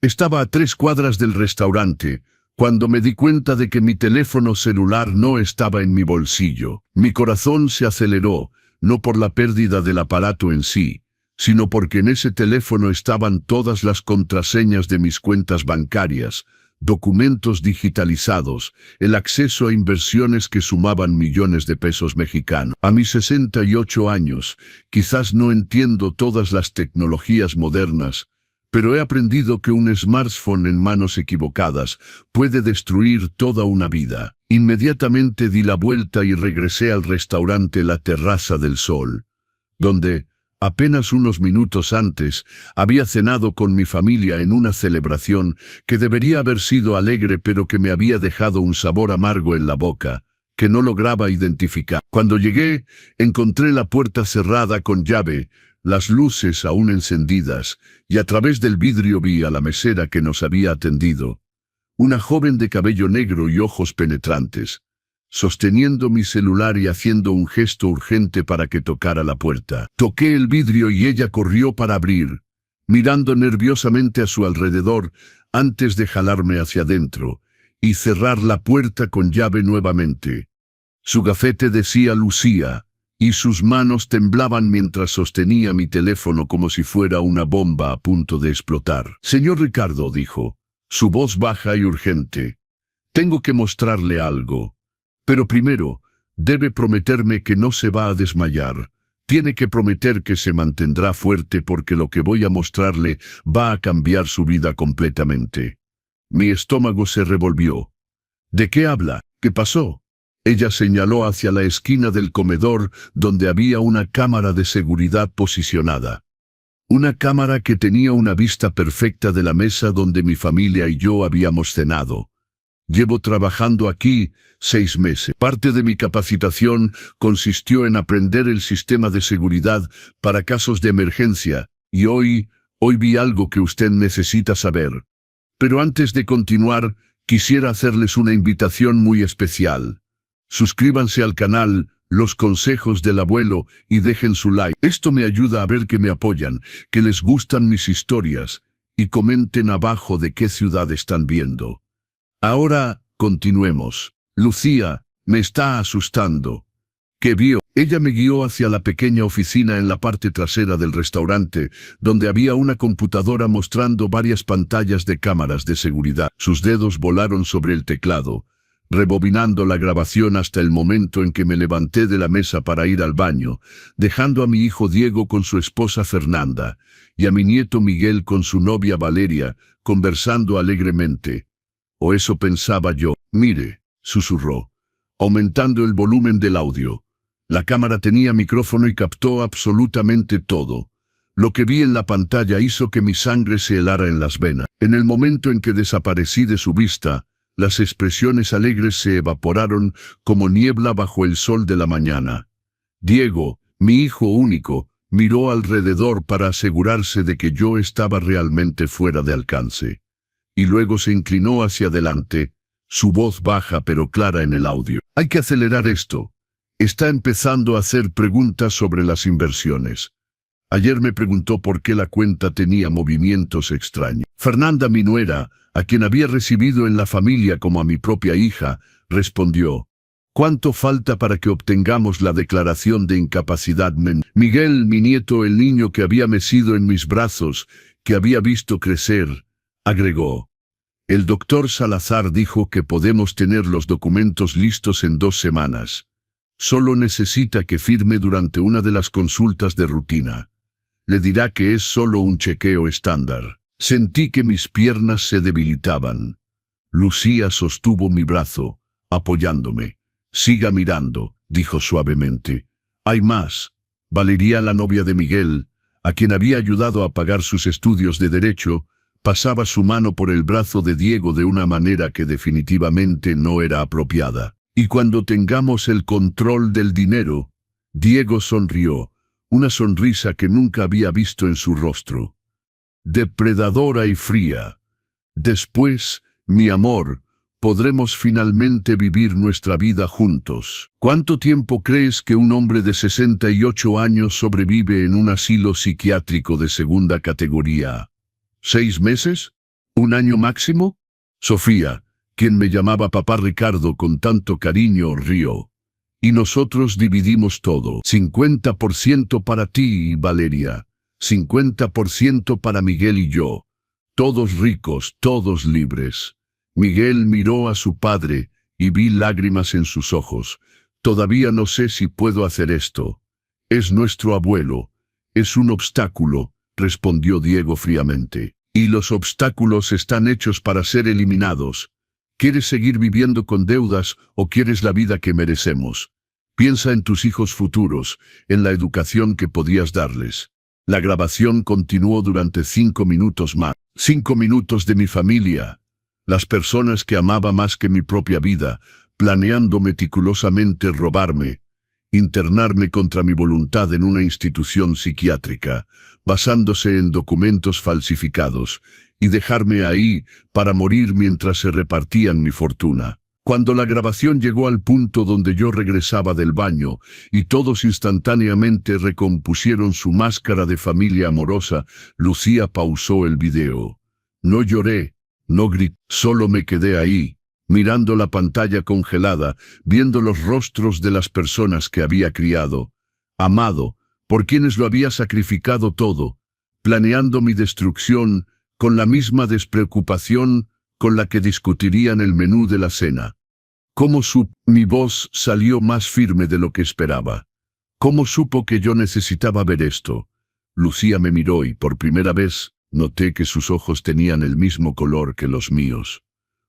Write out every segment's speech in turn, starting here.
Estaba a 3 cuadras del restaurante, cuando me di cuenta de que mi teléfono celular no estaba en mi bolsillo. Mi corazón se aceleró, no por la pérdida del aparato en sí, sino porque en ese teléfono estaban todas las contraseñas de mis cuentas bancarias, documentos digitalizados, el acceso a inversiones que sumaban millones de pesos mexicanos. A mis 68 años, quizás no entiendo todas las tecnologías modernas, pero he aprendido que un smartphone en manos equivocadas puede destruir toda una vida. Inmediatamente di la vuelta y regresé al restaurante La Terraza del Sol, donde, apenas unos minutos antes, había cenado con mi familia en una celebración que debería haber sido alegre pero que me había dejado un sabor amargo en la boca, que no lograba identificar. Cuando llegué, encontré la puerta cerrada con llave, las luces aún encendidas, y a través del vidrio vi a la mesera que nos había atendido, una joven de cabello negro y ojos penetrantes, sosteniendo mi celular y haciendo un gesto urgente para que tocara la puerta. Toqué el vidrio y ella corrió para abrir, mirando nerviosamente a su alrededor antes de jalarme hacia adentro y cerrar la puerta con llave nuevamente. Su gafete decía Lucía, y sus manos temblaban mientras sostenía mi teléfono como si fuera una bomba a punto de explotar. «Señor Ricardo», dijo, su voz baja y urgente, «tengo que mostrarle algo. Pero primero, debe prometerme que no se va a desmayar. Tiene que prometer que se mantendrá fuerte porque lo que voy a mostrarle va a cambiar su vida completamente». Mi estómago se revolvió. «¿De qué habla? ¿Qué pasó?». Ella señaló hacia la esquina del comedor donde había una cámara de seguridad posicionada. Una cámara que tenía una vista perfecta de la mesa donde mi familia y yo habíamos cenado. «Llevo trabajando aquí 6 meses. Parte de mi capacitación consistió en aprender el sistema de seguridad para casos de emergencia, y hoy vi algo que usted necesita saber. Pero antes de continuar, quisiera hacerles una invitación muy especial. Suscríbanse al canal Los Consejos del Abuelo y dejen su like. Esto me ayuda a ver que me apoyan, que les gustan mis historias, y comenten abajo de qué ciudad están viendo. Ahora, continuemos. Lucía, me está asustando». «¿Qué vio?». Ella me guió hacia la pequeña oficina en la parte trasera del restaurante, donde había una computadora mostrando varias pantallas de cámaras de seguridad. Sus dedos volaron sobre el teclado, rebobinando la grabación hasta el momento en que me levanté de la mesa para ir al baño, dejando a mi hijo Diego con su esposa Fernanda, y a mi nieto Miguel con su novia Valeria, conversando alegremente. O eso pensaba yo. «Mire», susurró, aumentando el volumen del audio. La cámara tenía micrófono y captó absolutamente todo. Lo que vi en la pantalla hizo que mi sangre se helara en las venas. En el momento en que desaparecí de su vista, las expresiones alegres se evaporaron como niebla bajo el sol de la mañana. Diego, mi hijo único, miró alrededor para asegurarse de que yo estaba realmente fuera de alcance. Y luego se inclinó hacia adelante, su voz baja pero clara en el audio. «Hay que acelerar esto. Está empezando a hacer preguntas sobre las inversiones. Ayer me preguntó por qué la cuenta tenía movimientos extraños». Fernanda, mi nuera, a quien había recibido en la familia como a mi propia hija, respondió: «¿Cuánto falta para que obtengamos la declaración de incapacidad mental?». Miguel, mi nieto, el niño que había mecido en mis brazos, que había visto crecer, agregó: «El doctor Salazar dijo que podemos tener los documentos listos en 2 semanas. Solo necesita que firme durante una de las consultas de rutina. Le dirá que es solo un chequeo estándar». Sentí que mis piernas se debilitaban. Lucía sostuvo mi brazo, apoyándome. «Siga mirando», dijo suavemente. «Hay más». Valeria, la novia de Miguel, a quien había ayudado a pagar sus estudios de Derecho, pasaba su mano por el brazo de Diego de una manera que definitivamente no era apropiada. «Y cuando tengamos el control del dinero», Diego sonrió, una sonrisa que nunca había visto en su rostro. «Depredadora y fría. Después, mi amor, podremos finalmente vivir nuestra vida juntos». «¿Cuánto tiempo crees que un hombre de 68 años sobrevive en un asilo psiquiátrico de segunda categoría? ¿6 meses? ¿Un año máximo? Sofía, quien me llamaba papá Ricardo con tanto cariño, rió. Y nosotros dividimos todo. 50% para ti y Valeria. 50% para Miguel y yo. Todos ricos, todos libres. Miguel miró a su padre y vi lágrimas en sus ojos. Todavía no sé si puedo hacer esto. Es nuestro abuelo. Es un obstáculo, respondió Diego fríamente. Y los obstáculos están hechos para ser eliminados. ¿Quieres seguir viviendo con deudas o quieres la vida que merecemos? Piensa en tus hijos futuros, en la educación que podías darles. La grabación continuó durante 5 minutos más. 5 minutos de mi familia, las personas que amaba más que mi propia vida, planeando meticulosamente robarme, internarme contra mi voluntad en una institución psiquiátrica, basándose en documentos falsificados, y dejarme ahí para morir mientras se repartían mi fortuna. Cuando la grabación llegó al punto donde yo regresaba del baño y todos instantáneamente recompusieron su máscara de familia amorosa, Lucía pausó el video. No lloré, no grité, solo me quedé ahí, mirando la pantalla congelada, viendo los rostros de las personas que había criado, amado, por quienes lo había sacrificado todo, planeando mi destrucción con la misma despreocupación con la que discutirían el menú de la cena. ¿Cómo supo? Mi voz salió más firme de lo que esperaba. ¿Cómo supo que yo necesitaba ver esto? Lucía me miró y por primera vez noté que sus ojos tenían el mismo color que los míos.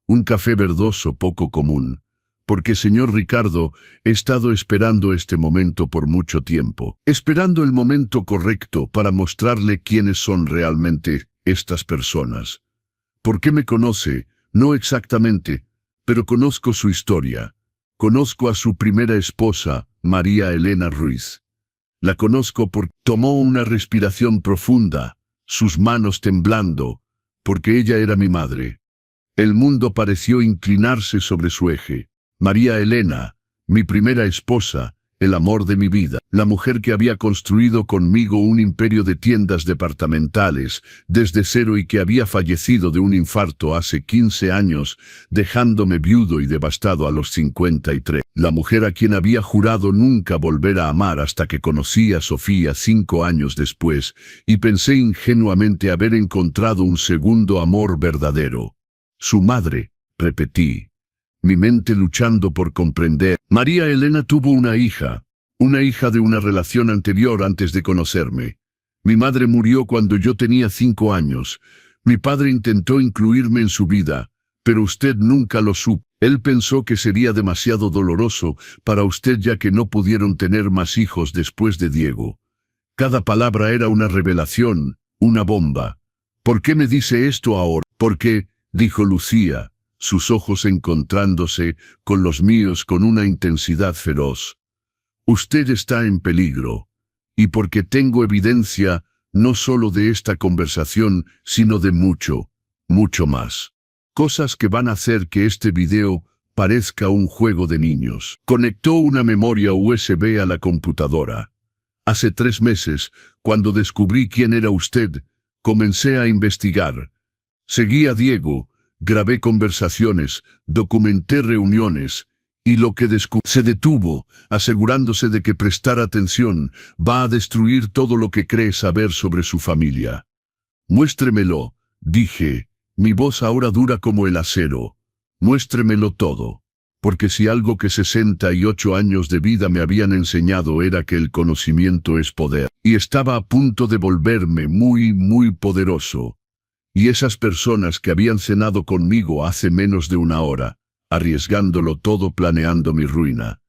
Un café verdoso poco común. Porque, señor Ricardo, he estado esperando este momento por mucho tiempo. Esperando el momento correcto para mostrarle quiénes son realmente estas personas. ¿Por qué me conoce? No exactamente, pero conozco su historia. Conozco a su primera esposa, María Elena Ruiz. La conozco porque tomó una respiración profunda, sus manos temblando, porque ella era mi madre. El mundo pareció inclinarse sobre su eje. María Elena, mi primera esposa, el amor de mi vida, la mujer que había construido conmigo un imperio de tiendas departamentales desde cero y que había fallecido de un infarto hace 15 años, dejándome viudo y devastado a los 53. La mujer a quien había jurado nunca volver a amar hasta que conocí a Sofía 5 años después y pensé ingenuamente haber encontrado un segundo amor verdadero. Su madre, repetí. Mi mente luchando por comprender. María Elena tuvo una hija de una relación anterior antes de conocerme. Mi madre murió cuando yo tenía 5 años. Mi padre intentó incluirme en su vida, pero usted nunca lo supo. Él pensó que sería demasiado doloroso para usted ya que no pudieron tener más hijos después de Diego. Cada palabra era una revelación, una bomba. ¿Por qué me dice esto ahora? Porque, dijo Lucía, sus ojos encontrándose con los míos con una intensidad feroz. Usted está en peligro, y porque tengo evidencia no solo de esta conversación, sino de mucho, mucho más. Cosas que van a hacer que este video parezca un juego de niños. Conectó una memoria USB a la computadora. Hace 3 meses, cuando descubrí quién era usted, comencé a investigar. Seguí a Diego. Grabé conversaciones, documenté reuniones, y lo que descubrí se detuvo, asegurándose de que prestar atención va a destruir todo lo que cree saber sobre su familia. Muéstremelo, dije, mi voz ahora dura como el acero. Muéstremelo todo, porque si algo que 68 años de vida me habían enseñado era que el conocimiento es poder, y estaba a punto de volverme muy, muy poderoso. Y esas personas que habían cenado conmigo hace menos de 1 hora, arriesgándolo todo planeando mi ruina,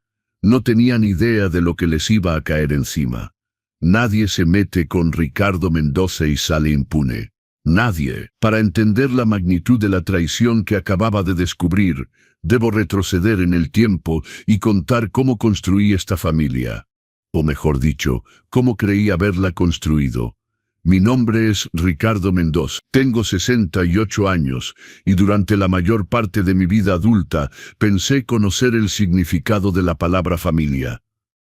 no tenían idea de lo que les iba a caer encima. Nadie se mete con Ricardo Mendoza y sale impune. Nadie. Para entender la magnitud de la traición que acababa de descubrir, debo retroceder en el tiempo y contar cómo construí esta familia. O mejor dicho, cómo creí haberla construido. Mi nombre es Ricardo Mendoza. Tengo 68 años y durante la mayor parte de mi vida adulta pensé conocer el significado de la palabra familia.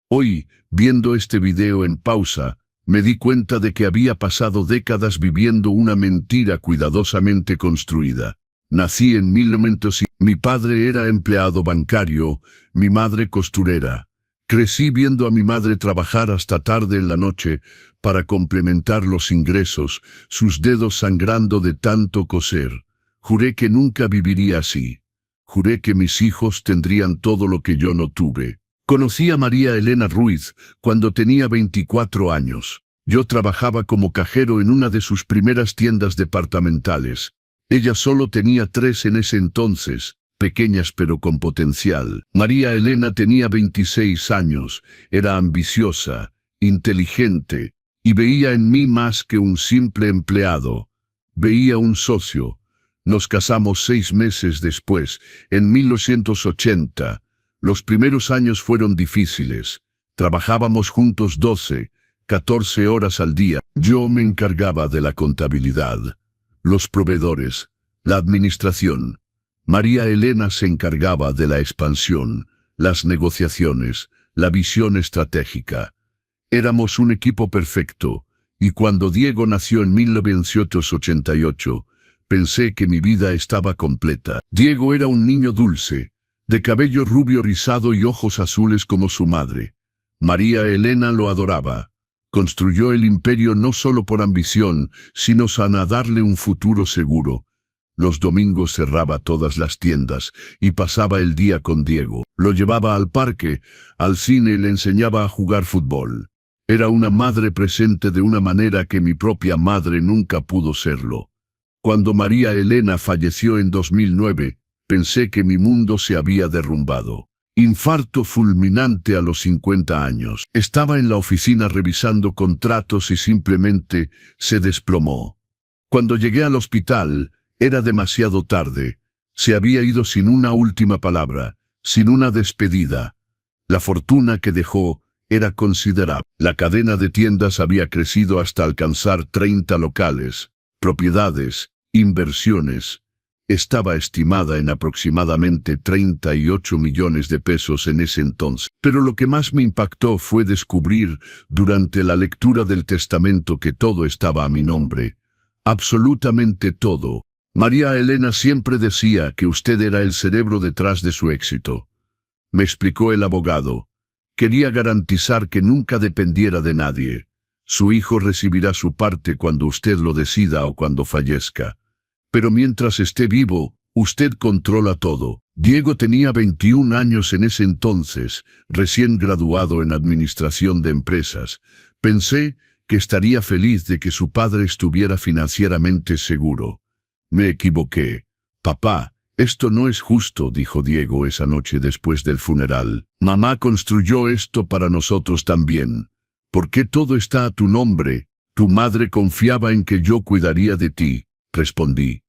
Hoy, viendo este video en pausa, Me di cuenta de que había pasado décadas viviendo una mentira cuidadosamente construida. Nací en 1900 y mi padre era empleado bancario, mi madre costurera. Crecí viendo a mi madre trabajar hasta tarde en la noche para complementar los ingresos, sus dedos sangrando de tanto coser. Juré que nunca viviría así. Juré que mis hijos tendrían todo lo que yo no tuve. Conocí a María Elena Ruiz cuando tenía 24 años. Yo trabajaba como cajero en una de sus primeras tiendas departamentales. Ella solo tenía 3 en ese entonces, pequeñas pero con potencial. María Elena tenía 26 años, era ambiciosa, inteligente, y veía en mí más que un simple empleado. Veía un socio. Nos casamos 6 meses después, en 1980. Los primeros años fueron difíciles. Trabajábamos juntos 12, 14 horas al día. Yo me encargaba de la contabilidad, los proveedores, la administración. María Elena se encargaba de la expansión, las negociaciones, la visión estratégica. Éramos un equipo perfecto, y cuando Diego nació en 1988, pensé que mi vida estaba completa. Diego era un niño dulce, de cabello rubio rizado y ojos azules como su madre. María Elena lo adoraba. Construyó el imperio no solo por ambición, sino para darle un futuro seguro. Los domingos cerraba todas las tiendas y pasaba el día con Diego. Lo llevaba al parque, al cine y le enseñaba a jugar fútbol. Era una madre presente de una manera que mi propia madre nunca pudo serlo. Cuando María Elena falleció en 2009, pensé que mi mundo se había derrumbado. Infarto fulminante a los 50 años. Estaba en la oficina revisando contratos y simplemente se desplomó. Cuando llegué al hospital, era demasiado tarde. Se había ido sin una última palabra, sin una despedida. La fortuna que dejó era considerable. La cadena de tiendas había crecido hasta alcanzar 30 locales, propiedades, inversiones. Estaba estimada en aproximadamente 38 millones de pesos en ese entonces. Pero lo que más me impactó fue descubrir, durante la lectura del testamento, que todo estaba a mi nombre. Absolutamente todo. María Elena siempre decía que usted era el cerebro detrás de su éxito. Me explicó el abogado. Quería garantizar que nunca dependiera de nadie. Su hijo recibirá su parte cuando usted lo decida o cuando fallezca. Pero mientras esté vivo, usted controla todo. Diego tenía 21 años en ese entonces, recién graduado en administración de empresas. Pensé que estaría feliz de que su padre estuviera financieramente seguro. Me equivoqué. Papá, esto no es justo, dijo Diego esa noche después del funeral. Mamá construyó esto para nosotros también. ¿Por qué todo está a tu nombre? Tu madre confiaba en que yo cuidaría de ti, respondí,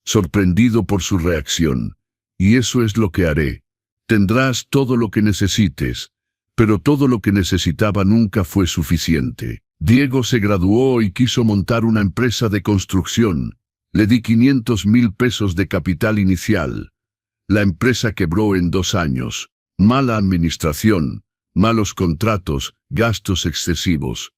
sorprendido por su reacción. Y eso es lo que haré. Tendrás todo lo que necesites. Pero todo lo que necesitaba nunca fue suficiente. Diego se graduó y quiso montar una empresa de construcción. Le di 500,000 pesos de capital inicial. La empresa quebró en 2 años. Mala administración, malos contratos, gastos excesivos.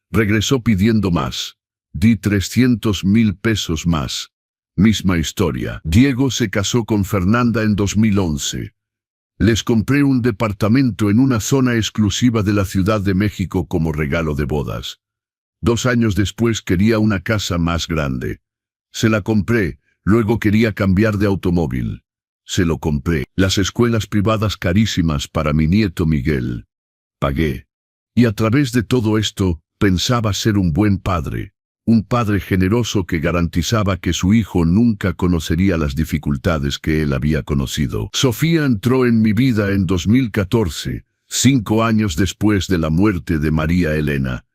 Regresó pidiendo más. Di 300,000 pesos más. Misma historia. Diego se casó con Fernanda en 2011. Les compré un departamento en una zona exclusiva de la Ciudad de México como regalo de bodas. 2 años después quería una casa más grande. Se la compré, luego quería cambiar de automóvil. Se lo compré. Las escuelas privadas carísimas para mi nieto Miguel. Pagué. Y a través de todo esto, pensaba ser un buen padre. Un padre generoso que garantizaba que su hijo nunca conocería las dificultades que él había conocido. Sofía entró en mi vida en 2014, 5 años después de la muerte de María Elena.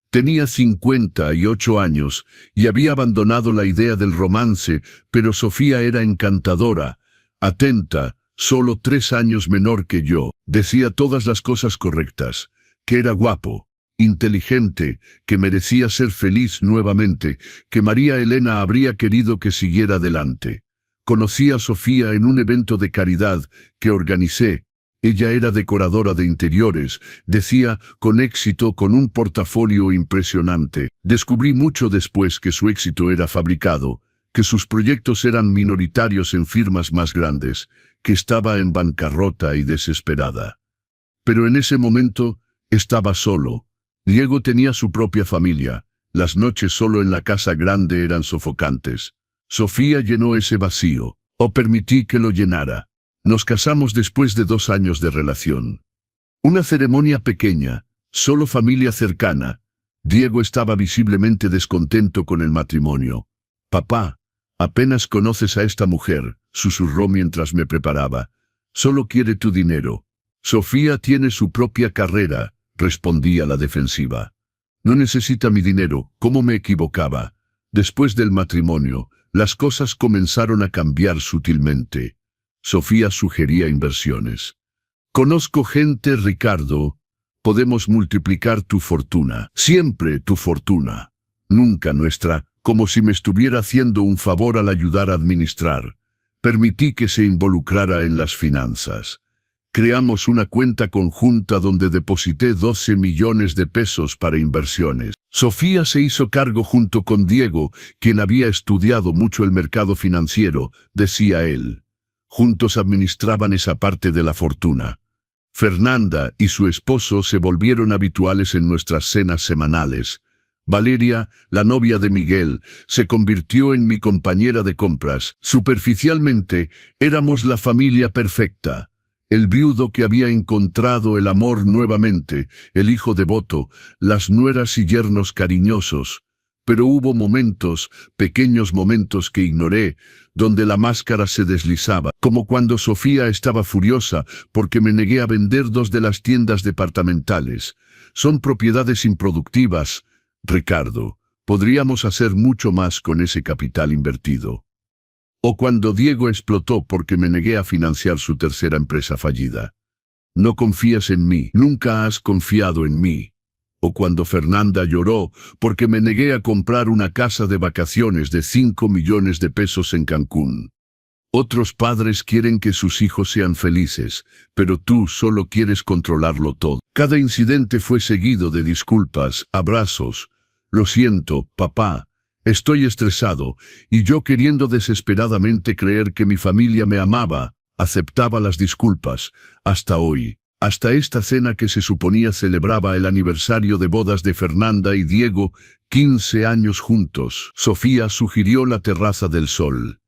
Tenía 58 años y había abandonado la idea del romance, pero Sofía era encantadora, atenta, solo 3 años menor que yo. Decía todas las cosas correctas, que era guapo, inteligente, que merecía ser feliz nuevamente, que María Elena habría querido que siguiera adelante. Conocí a Sofía en un evento de caridad que organicé. Ella era decoradora de interiores, decía, con éxito, con un portafolio impresionante. Descubrí mucho después que su éxito era fabricado, que sus proyectos eran minoritarios en firmas más grandes, que estaba en bancarrota y desesperada. Pero en ese momento estaba solo. Diego tenía su propia familia. Las noches solo en la casa grande eran sofocantes. Sofía llenó ese vacío, o permití que lo llenara. Nos casamos después de 2 años de relación. Una ceremonia pequeña, solo familia cercana. Diego estaba visiblemente descontento con el matrimonio. «Papá, apenas conoces a esta mujer», susurró mientras me preparaba. «Solo quiere tu dinero». «Sofía tiene su propia carrera», respondí a la defensiva. «No necesita mi dinero». ¿Cómo me equivocaba? Después del matrimonio, las cosas comenzaron a cambiar sutilmente. Sofía sugería inversiones. «Conozco gente, Ricardo. Podemos multiplicar tu fortuna. Siempre tu fortuna. Nunca nuestra», como si me estuviera haciendo un favor al ayudar a administrar. Permití que se involucrara en las finanzas. Creamos una cuenta conjunta donde deposité 12 millones de pesos para inversiones. Sofía se hizo cargo junto con Diego, quien había estudiado mucho el mercado financiero, decía él. Juntos administraban esa parte de la fortuna. Fernanda y su esposo se volvieron habituales en nuestras cenas semanales. Valeria, la novia de Miguel, se convirtió en mi compañera de compras. Superficialmente, éramos la familia perfecta. El viudo que había encontrado el amor nuevamente, el hijo devoto, las nueras y yernos cariñosos. Pero hubo momentos, pequeños momentos que ignoré, donde la máscara se deslizaba, como cuando Sofía estaba furiosa porque me negué a vender 2 de las tiendas departamentales. Son propiedades improductivas, Ricardo. Podríamos hacer mucho más con ese capital invertido. O cuando Diego explotó porque me negué a financiar su tercera empresa fallida. No confías en mí, nunca has confiado en mí. O cuando Fernanda lloró porque me negué a comprar una casa de vacaciones de 5 millones de pesos en Cancún. Otros padres quieren que sus hijos sean felices, pero tú solo quieres controlarlo todo. Cada incidente fue seguido de disculpas, abrazos. «Lo siento, papá. Estoy estresado», y yo, queriendo desesperadamente creer que mi familia me amaba, aceptaba las disculpas, hasta hoy. Hasta esta cena que se suponía celebraba el aniversario de bodas de Fernanda y Diego, 15 años juntos. Sofía sugirió la Terraza del Sol.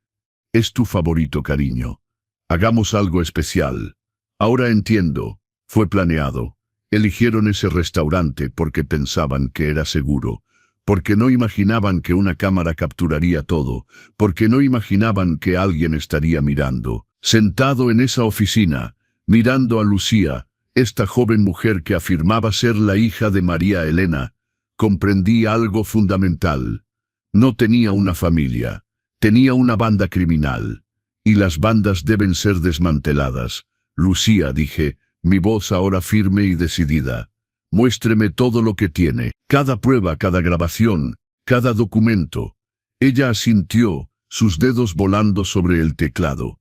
«Es tu favorito, cariño. Hagamos algo especial». Ahora entiendo. Fue planeado. Eligieron ese restaurante porque pensaban que era seguro. Porque no imaginaban que una cámara capturaría todo. Porque no imaginaban que alguien estaría mirando. Sentado en esa oficina, mirando a Lucía, esta joven mujer que afirmaba ser la hija de María Elena, comprendí algo fundamental. No tenía una familia, tenía una banda criminal. Y las bandas deben ser desmanteladas. «Lucía», dije, mi voz ahora firme y decidida. «Muéstreme todo lo que tiene, cada prueba, cada grabación, cada documento». Ella asintió, sus dedos volando sobre el teclado.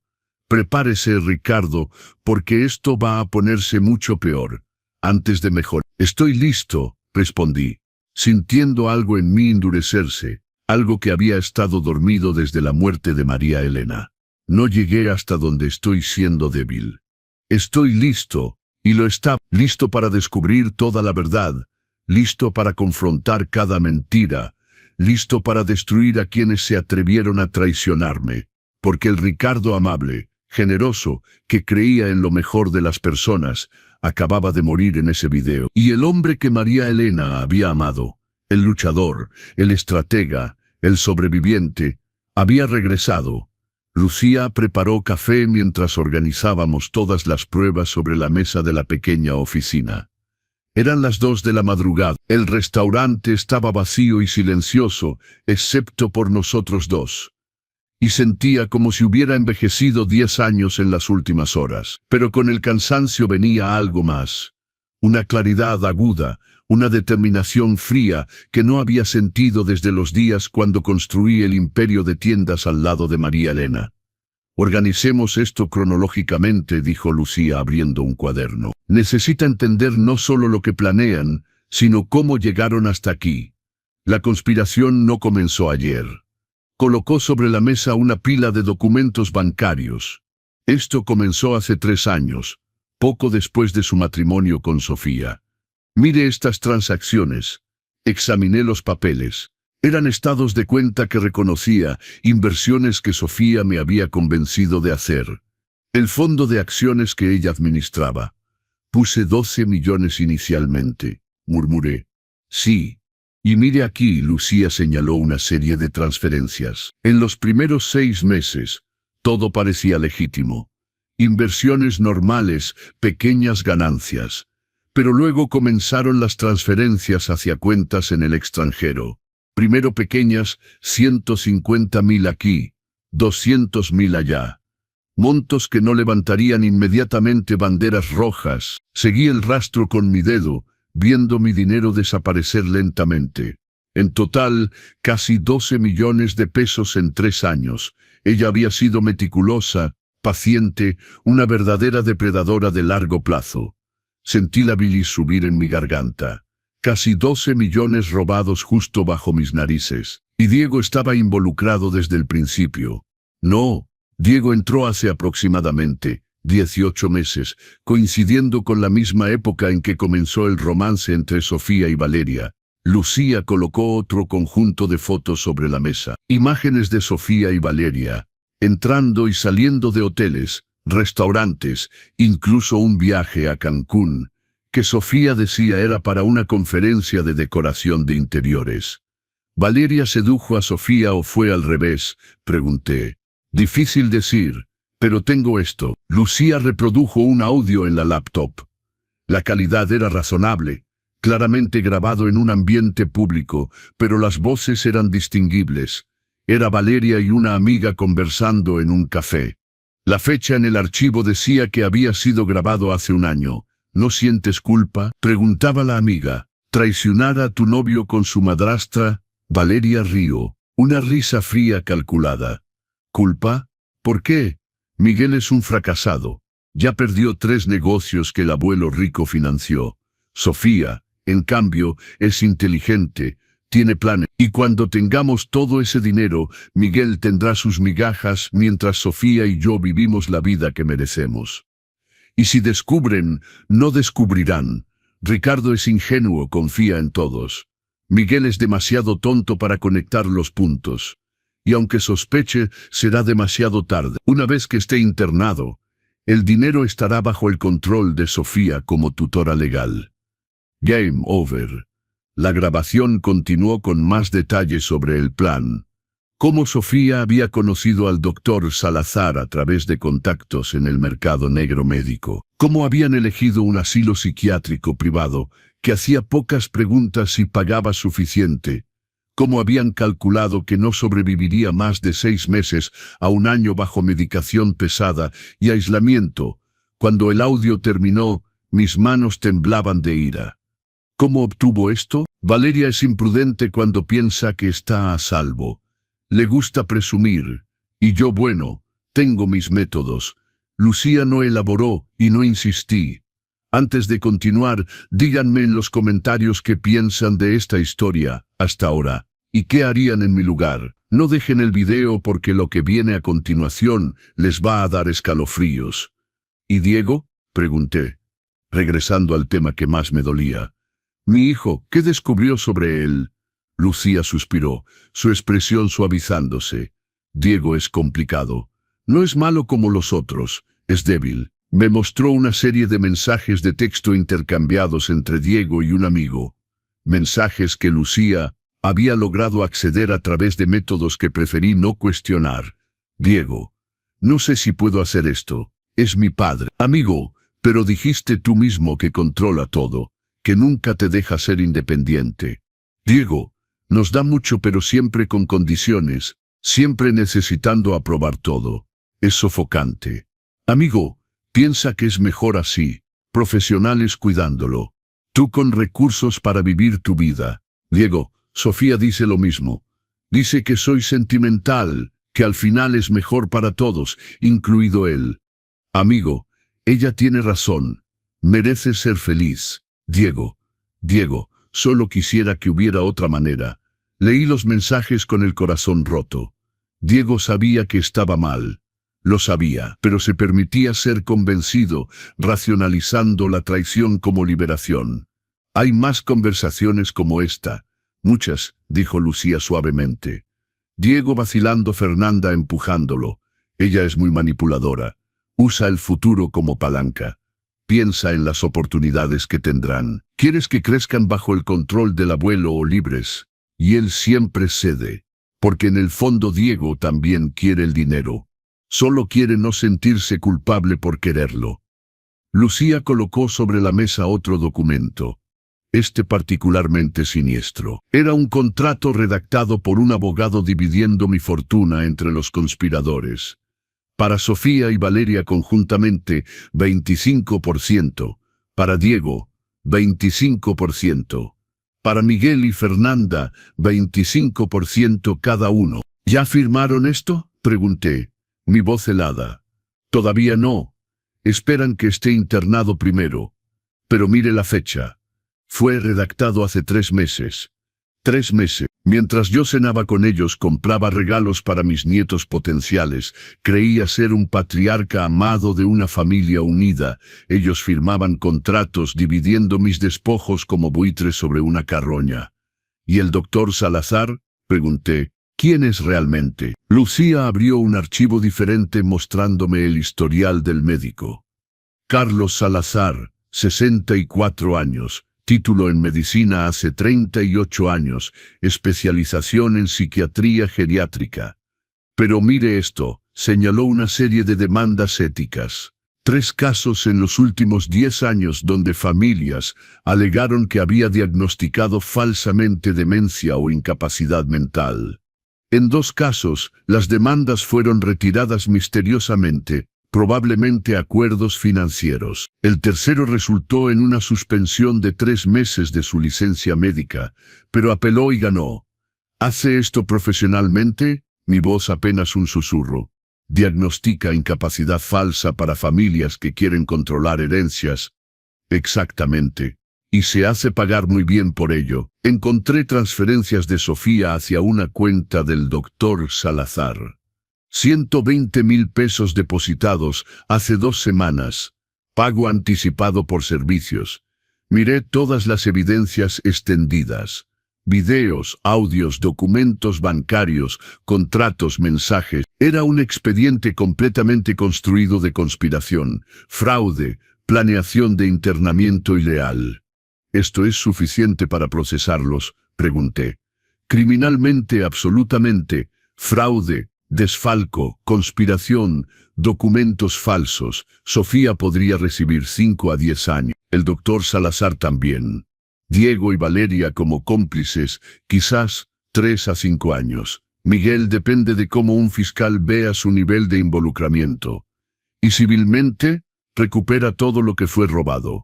«Prepárese, Ricardo, porque esto va a ponerse mucho peor. Antes de mejor». «Estoy listo», respondí, sintiendo algo en mí endurecerse, algo que había estado dormido desde la muerte de María Elena. No llegué hasta donde estoy siendo débil. Estoy listo, y lo estaba, listo para descubrir toda la verdad, listo para confrontar cada mentira, listo para destruir a quienes se atrevieron a traicionarme, porque el Ricardo amable, generoso, que creía en lo mejor de las personas, acababa de morir en ese video. Y el hombre que María Elena había amado, el luchador, el estratega, el sobreviviente, había regresado. Lucía preparó café mientras organizábamos todas las pruebas sobre la mesa de la pequeña oficina. Eran las 2 de la madrugada. El restaurante estaba vacío y silencioso, excepto por nosotros dos. Y sentía como si hubiera envejecido 10 años en las últimas horas. Pero con el cansancio venía algo más. Una claridad aguda, una determinación fría que no había sentido desde los días cuando construí el imperio de tiendas al lado de María Elena. Organicemos esto cronológicamente, dijo Lucía abriendo un cuaderno. Necesita entender no solo lo que planean, sino cómo llegaron hasta aquí. La conspiración no comenzó ayer. Colocó sobre la mesa una pila de documentos bancarios. Esto comenzó hace 3 años, poco después de su matrimonio con Sofía. Mire estas transacciones. Examiné los papeles. Eran estados de cuenta que reconocía, inversiones que Sofía me había convencido de hacer. El fondo de acciones que ella administraba. Puse 12 millones inicialmente, murmuré. Sí. Y mire aquí, Lucía señaló una serie de transferencias. En los primeros 6 meses, todo parecía legítimo. Inversiones normales, pequeñas ganancias. Pero luego comenzaron las transferencias hacia cuentas en el extranjero. Primero pequeñas, 150.000 aquí, 200.000 allá. Montos que no levantarían inmediatamente banderas rojas. Seguí el rastro con mi dedo, viendo mi dinero desaparecer lentamente. En total, casi 12 millones de pesos en 3 años. Ella había sido meticulosa, paciente, una verdadera depredadora de largo plazo. Sentí la bilis subir en mi garganta. Casi 12 millones robados justo bajo mis narices. Y Diego estaba involucrado desde el principio. No, Diego entró hace aproximadamente 18 meses, coincidiendo con la misma época en que comenzó el romance entre Sofía y Valeria. Lucía colocó otro conjunto de fotos sobre la mesa. Imágenes de Sofía y Valeria, entrando y saliendo de hoteles, restaurantes, incluso un viaje a Cancún, que Sofía decía era para una conferencia de decoración de interiores. ¿Valeria sedujo a Sofía o fue al revés?, pregunté. Difícil decir, pero tengo esto. Lucía reprodujo un audio en la laptop. La calidad era razonable, claramente grabado en un ambiente público, pero las voces eran distinguibles. Era Valeria y una amiga conversando en un café. La fecha en el archivo decía que había sido grabado hace 1 año. ¿No sientes culpa?, preguntaba la amiga. ¿Traicionar a tu novio con su madrastra? Valeria rió, una risa fría calculada. ¿Culpa? ¿Por qué? Miguel es un fracasado. Ya perdió 3 negocios que el abuelo rico financió. Sofía, en cambio, es inteligente, tiene planes. Y cuando tengamos todo ese dinero, Miguel tendrá sus migajas mientras Sofía y yo vivimos la vida que merecemos. Y si descubren, no descubrirán. Ricardo es ingenuo, confía en todos. Miguel es demasiado tonto para conectar los puntos. Y aunque sospeche, será demasiado tarde. Una vez que esté internado, el dinero estará bajo el control de Sofía como tutora legal. Game over. La grabación continuó con más detalles sobre el plan. Cómo Sofía había conocido al doctor Salazar a través de contactos en el mercado negro médico. Cómo habían elegido un asilo psiquiátrico privado que hacía pocas preguntas y pagaba suficiente. Cómo habían calculado que no sobreviviría más de 6 meses a 1 año bajo medicación pesada y aislamiento. Cuando el audio terminó, mis manos temblaban de ira. ¿Cómo obtuvo esto? Valeria es imprudente cuando piensa que está a salvo. Le gusta presumir. Y yo, bueno, tengo mis métodos. Lucía no elaboró y no insistí. Antes de continuar, díganme en los comentarios qué piensan de esta historia hasta ahora. ¿Y qué harían en mi lugar? No dejen el video porque lo que viene a continuación les va a dar escalofríos. ¿Y Diego?, pregunté, regresando al tema que más me dolía. Mi hijo, ¿qué descubrió sobre él? Lucía suspiró, su expresión suavizándose. Diego es complicado. No es malo como los otros, es débil. Me mostró una serie de mensajes de texto intercambiados entre Diego y un amigo. Mensajes que Lucía había logrado acceder a través de métodos que preferí no cuestionar. Diego, no sé si puedo hacer esto. Es mi padre. Amigo, pero dijiste tú mismo que controla todo, que nunca te deja ser independiente. Diego, nos da mucho pero siempre con condiciones, siempre necesitando aprobar todo. Es sofocante. Amigo, piensa que es mejor así, profesionales cuidándolo. Tú con recursos para vivir tu vida. Diego, Sofía dice lo mismo. Dice que soy sentimental, que al final es mejor para todos, incluido él. Amigo, ella tiene razón. Mereces ser feliz. Diego, solo quisiera que hubiera otra manera. Leí los mensajes con el corazón roto. Diego sabía que estaba mal. Lo sabía, pero se permitía ser convencido, racionalizando la traición como liberación. Hay más conversaciones como esta. Muchas, dijo Lucía suavemente. Diego vacilando, Fernanda empujándolo. Ella es muy manipuladora. Usa el futuro como palanca. Piensa en las oportunidades que tendrán. ¿Quieres que crezcan bajo el control del abuelo o libres? Y él siempre cede. Porque en el fondo Diego también quiere el dinero. Solo quiere no sentirse culpable por quererlo. Lucía colocó sobre la mesa otro documento. Este particularmente siniestro. Era un contrato redactado por un abogado dividiendo mi fortuna entre los conspiradores. Para Sofía y Valeria conjuntamente, 25%. Para Diego, 25%. Para Miguel y Fernanda, 25% cada uno. ¿Ya firmaron esto?, pregunté, mi voz helada. Todavía no. Esperan que esté internado primero. Pero mire la fecha. Fue redactado hace 3 meses. 3 meses. Mientras yo cenaba con ellos, compraba regalos para mis nietos potenciales. Creía ser un patriarca amado de una familia unida. Ellos firmaban contratos dividiendo mis despojos como buitres sobre una carroña. ¿Y el doctor Salazar?, pregunté. ¿Quién es realmente? Lucía abrió un archivo diferente mostrándome el historial del médico. Carlos Salazar, 64 años. Título en medicina hace 38 años, especialización en psiquiatría geriátrica. Pero mire esto, señaló una serie de demandas éticas. 3 casos en los últimos 10 años donde familias alegaron que había diagnosticado falsamente demencia o incapacidad mental. En 2 casos, las demandas fueron retiradas misteriosamente, probablemente acuerdos financieros. El tercero resultó en una suspensión de 3 meses de su licencia médica, pero apeló y ganó. ¿Hace esto profesionalmente? Mi voz apenas un susurro. Diagnostica incapacidad falsa para familias que quieren controlar herencias. Exactamente. Y se hace pagar muy bien por ello. Encontré transferencias de Sofía hacia una cuenta del doctor Salazar. 120,000 pesos depositados hace 2 semanas. Pago anticipado por servicios. Miré todas las evidencias extendidas. Videos, audios, documentos bancarios, contratos, mensajes. Era un expediente completamente construido de conspiración, fraude, planeación de internamiento ilegal. ¿Esto es suficiente para procesarlos?, pregunté. Criminalmente, absolutamente. Fraude, desfalco, conspiración, documentos falsos. Sofía podría recibir 5 a 10 años. El doctor Salazar también. Diego y Valeria como cómplices, quizás 3 a 5 años. Miguel depende de cómo un fiscal vea su nivel de involucramiento. Y civilmente, recupera todo lo que fue robado.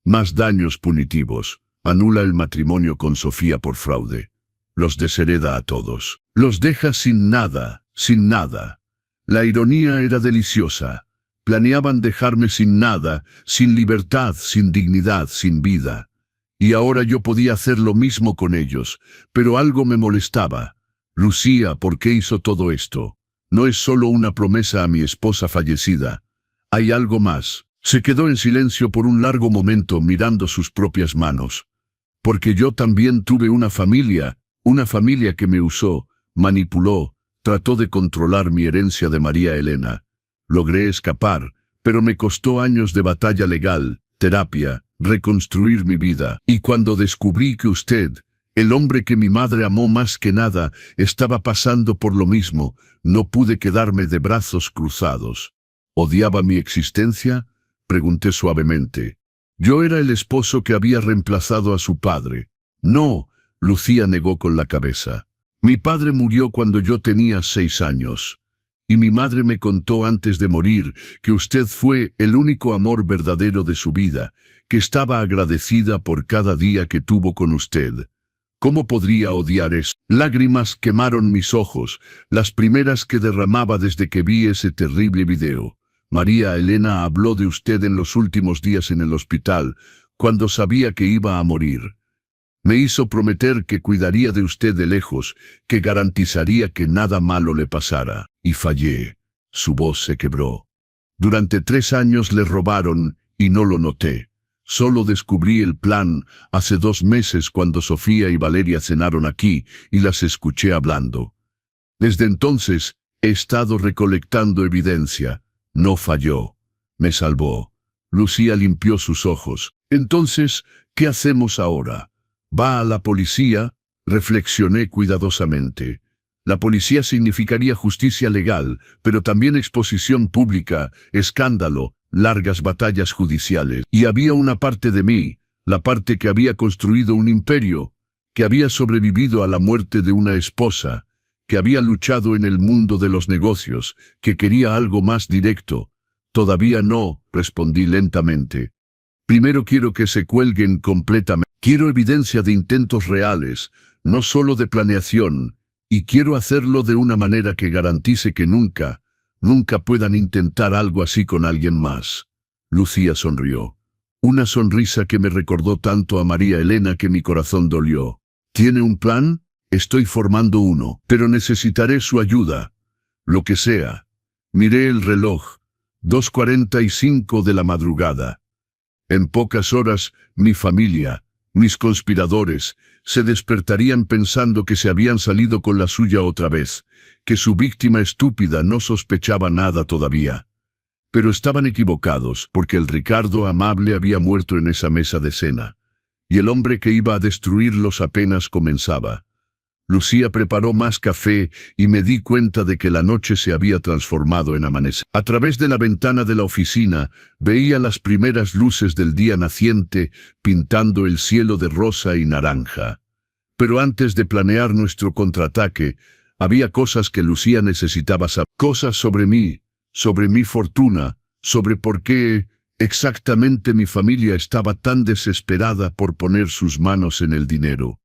Más daños punitivos. Anula el matrimonio con Sofía por fraude. Los deshereda a todos. Los deja sin nada, sin nada. La ironía era deliciosa. Planeaban dejarme sin nada, sin libertad, sin dignidad, sin vida. Y ahora yo podía hacer lo mismo con ellos, pero algo me molestaba. Lucía, ¿por qué hizo todo esto? No es solo una promesa a mi esposa fallecida. Hay algo más. Se quedó en silencio por un largo momento mirando sus propias manos. Porque yo también tuve una familia que me usó, manipuló, trató de controlar mi herencia de María Elena. Logré escapar, pero me costó años de batalla legal, terapia, reconstruir mi vida. Y cuando descubrí que usted, el hombre que mi madre amó más que nada, estaba pasando por lo mismo, no pude quedarme de brazos cruzados. ¿Odiaba mi existencia?, pregunté suavemente. Yo era el esposo que había reemplazado a su padre. No, Lucía negó con la cabeza. Mi padre murió cuando yo tenía 6 años. Y mi madre me contó antes de morir que usted fue el único amor verdadero de su vida, que estaba agradecida por cada día que tuvo con usted. ¿Cómo podría odiar eso? Lágrimas quemaron mis ojos, las primeras que derramaba desde que vi ese terrible video. María Elena habló de usted en los últimos días en el hospital, cuando sabía que iba a morir. Me hizo prometer que cuidaría de usted de lejos, que garantizaría que nada malo le pasara. Y fallé. Su voz se quebró. Durante 3 años le robaron y no lo noté. Solo descubrí el plan hace 2 meses cuando Sofía y Valeria cenaron aquí y las escuché hablando. Desde entonces he estado recolectando evidencia. No falló. Me salvó. Lucía limpió sus ojos. Entonces, ¿qué hacemos ahora? ¿Va a la policía? Reflexioné cuidadosamente. La policía significaría justicia legal, pero también exposición pública, escándalo, largas batallas judiciales. Y había una parte de mí, la parte que había construido un imperio, que había sobrevivido a la muerte de una esposa, que había luchado en el mundo de los negocios, que quería algo más directo. Todavía no, respondí lentamente. Primero quiero que se cuelguen completamente. Quiero evidencia de intentos reales, no solo de planeación, y quiero hacerlo de una manera que garantice que nunca puedan intentar algo así con alguien más. Lucía sonrió. Una sonrisa que me recordó tanto a María Elena que mi corazón dolió. ¿Tiene un plan? Estoy formando uno, pero necesitaré su ayuda. Lo que sea. Miré el reloj. 2:45 de la madrugada. En pocas horas, mi familia, mis conspiradores, se despertarían pensando que se habían salido con la suya otra vez, que su víctima estúpida no sospechaba nada todavía. Pero estaban equivocados, porque el Ricardo amable había muerto en esa mesa de cena, y el hombre que iba a destruirlos apenas comenzaba. Lucía preparó más café y me di cuenta de que la noche se había transformado en amanecer. A través de la ventana de la oficina veía las primeras luces del día naciente pintando el cielo de rosa y naranja. Pero antes de planear nuestro contraataque, había cosas que Lucía necesitaba saber. Cosas sobre mí, sobre mi fortuna, sobre por qué exactamente mi familia estaba tan desesperada por poner sus manos en el dinero.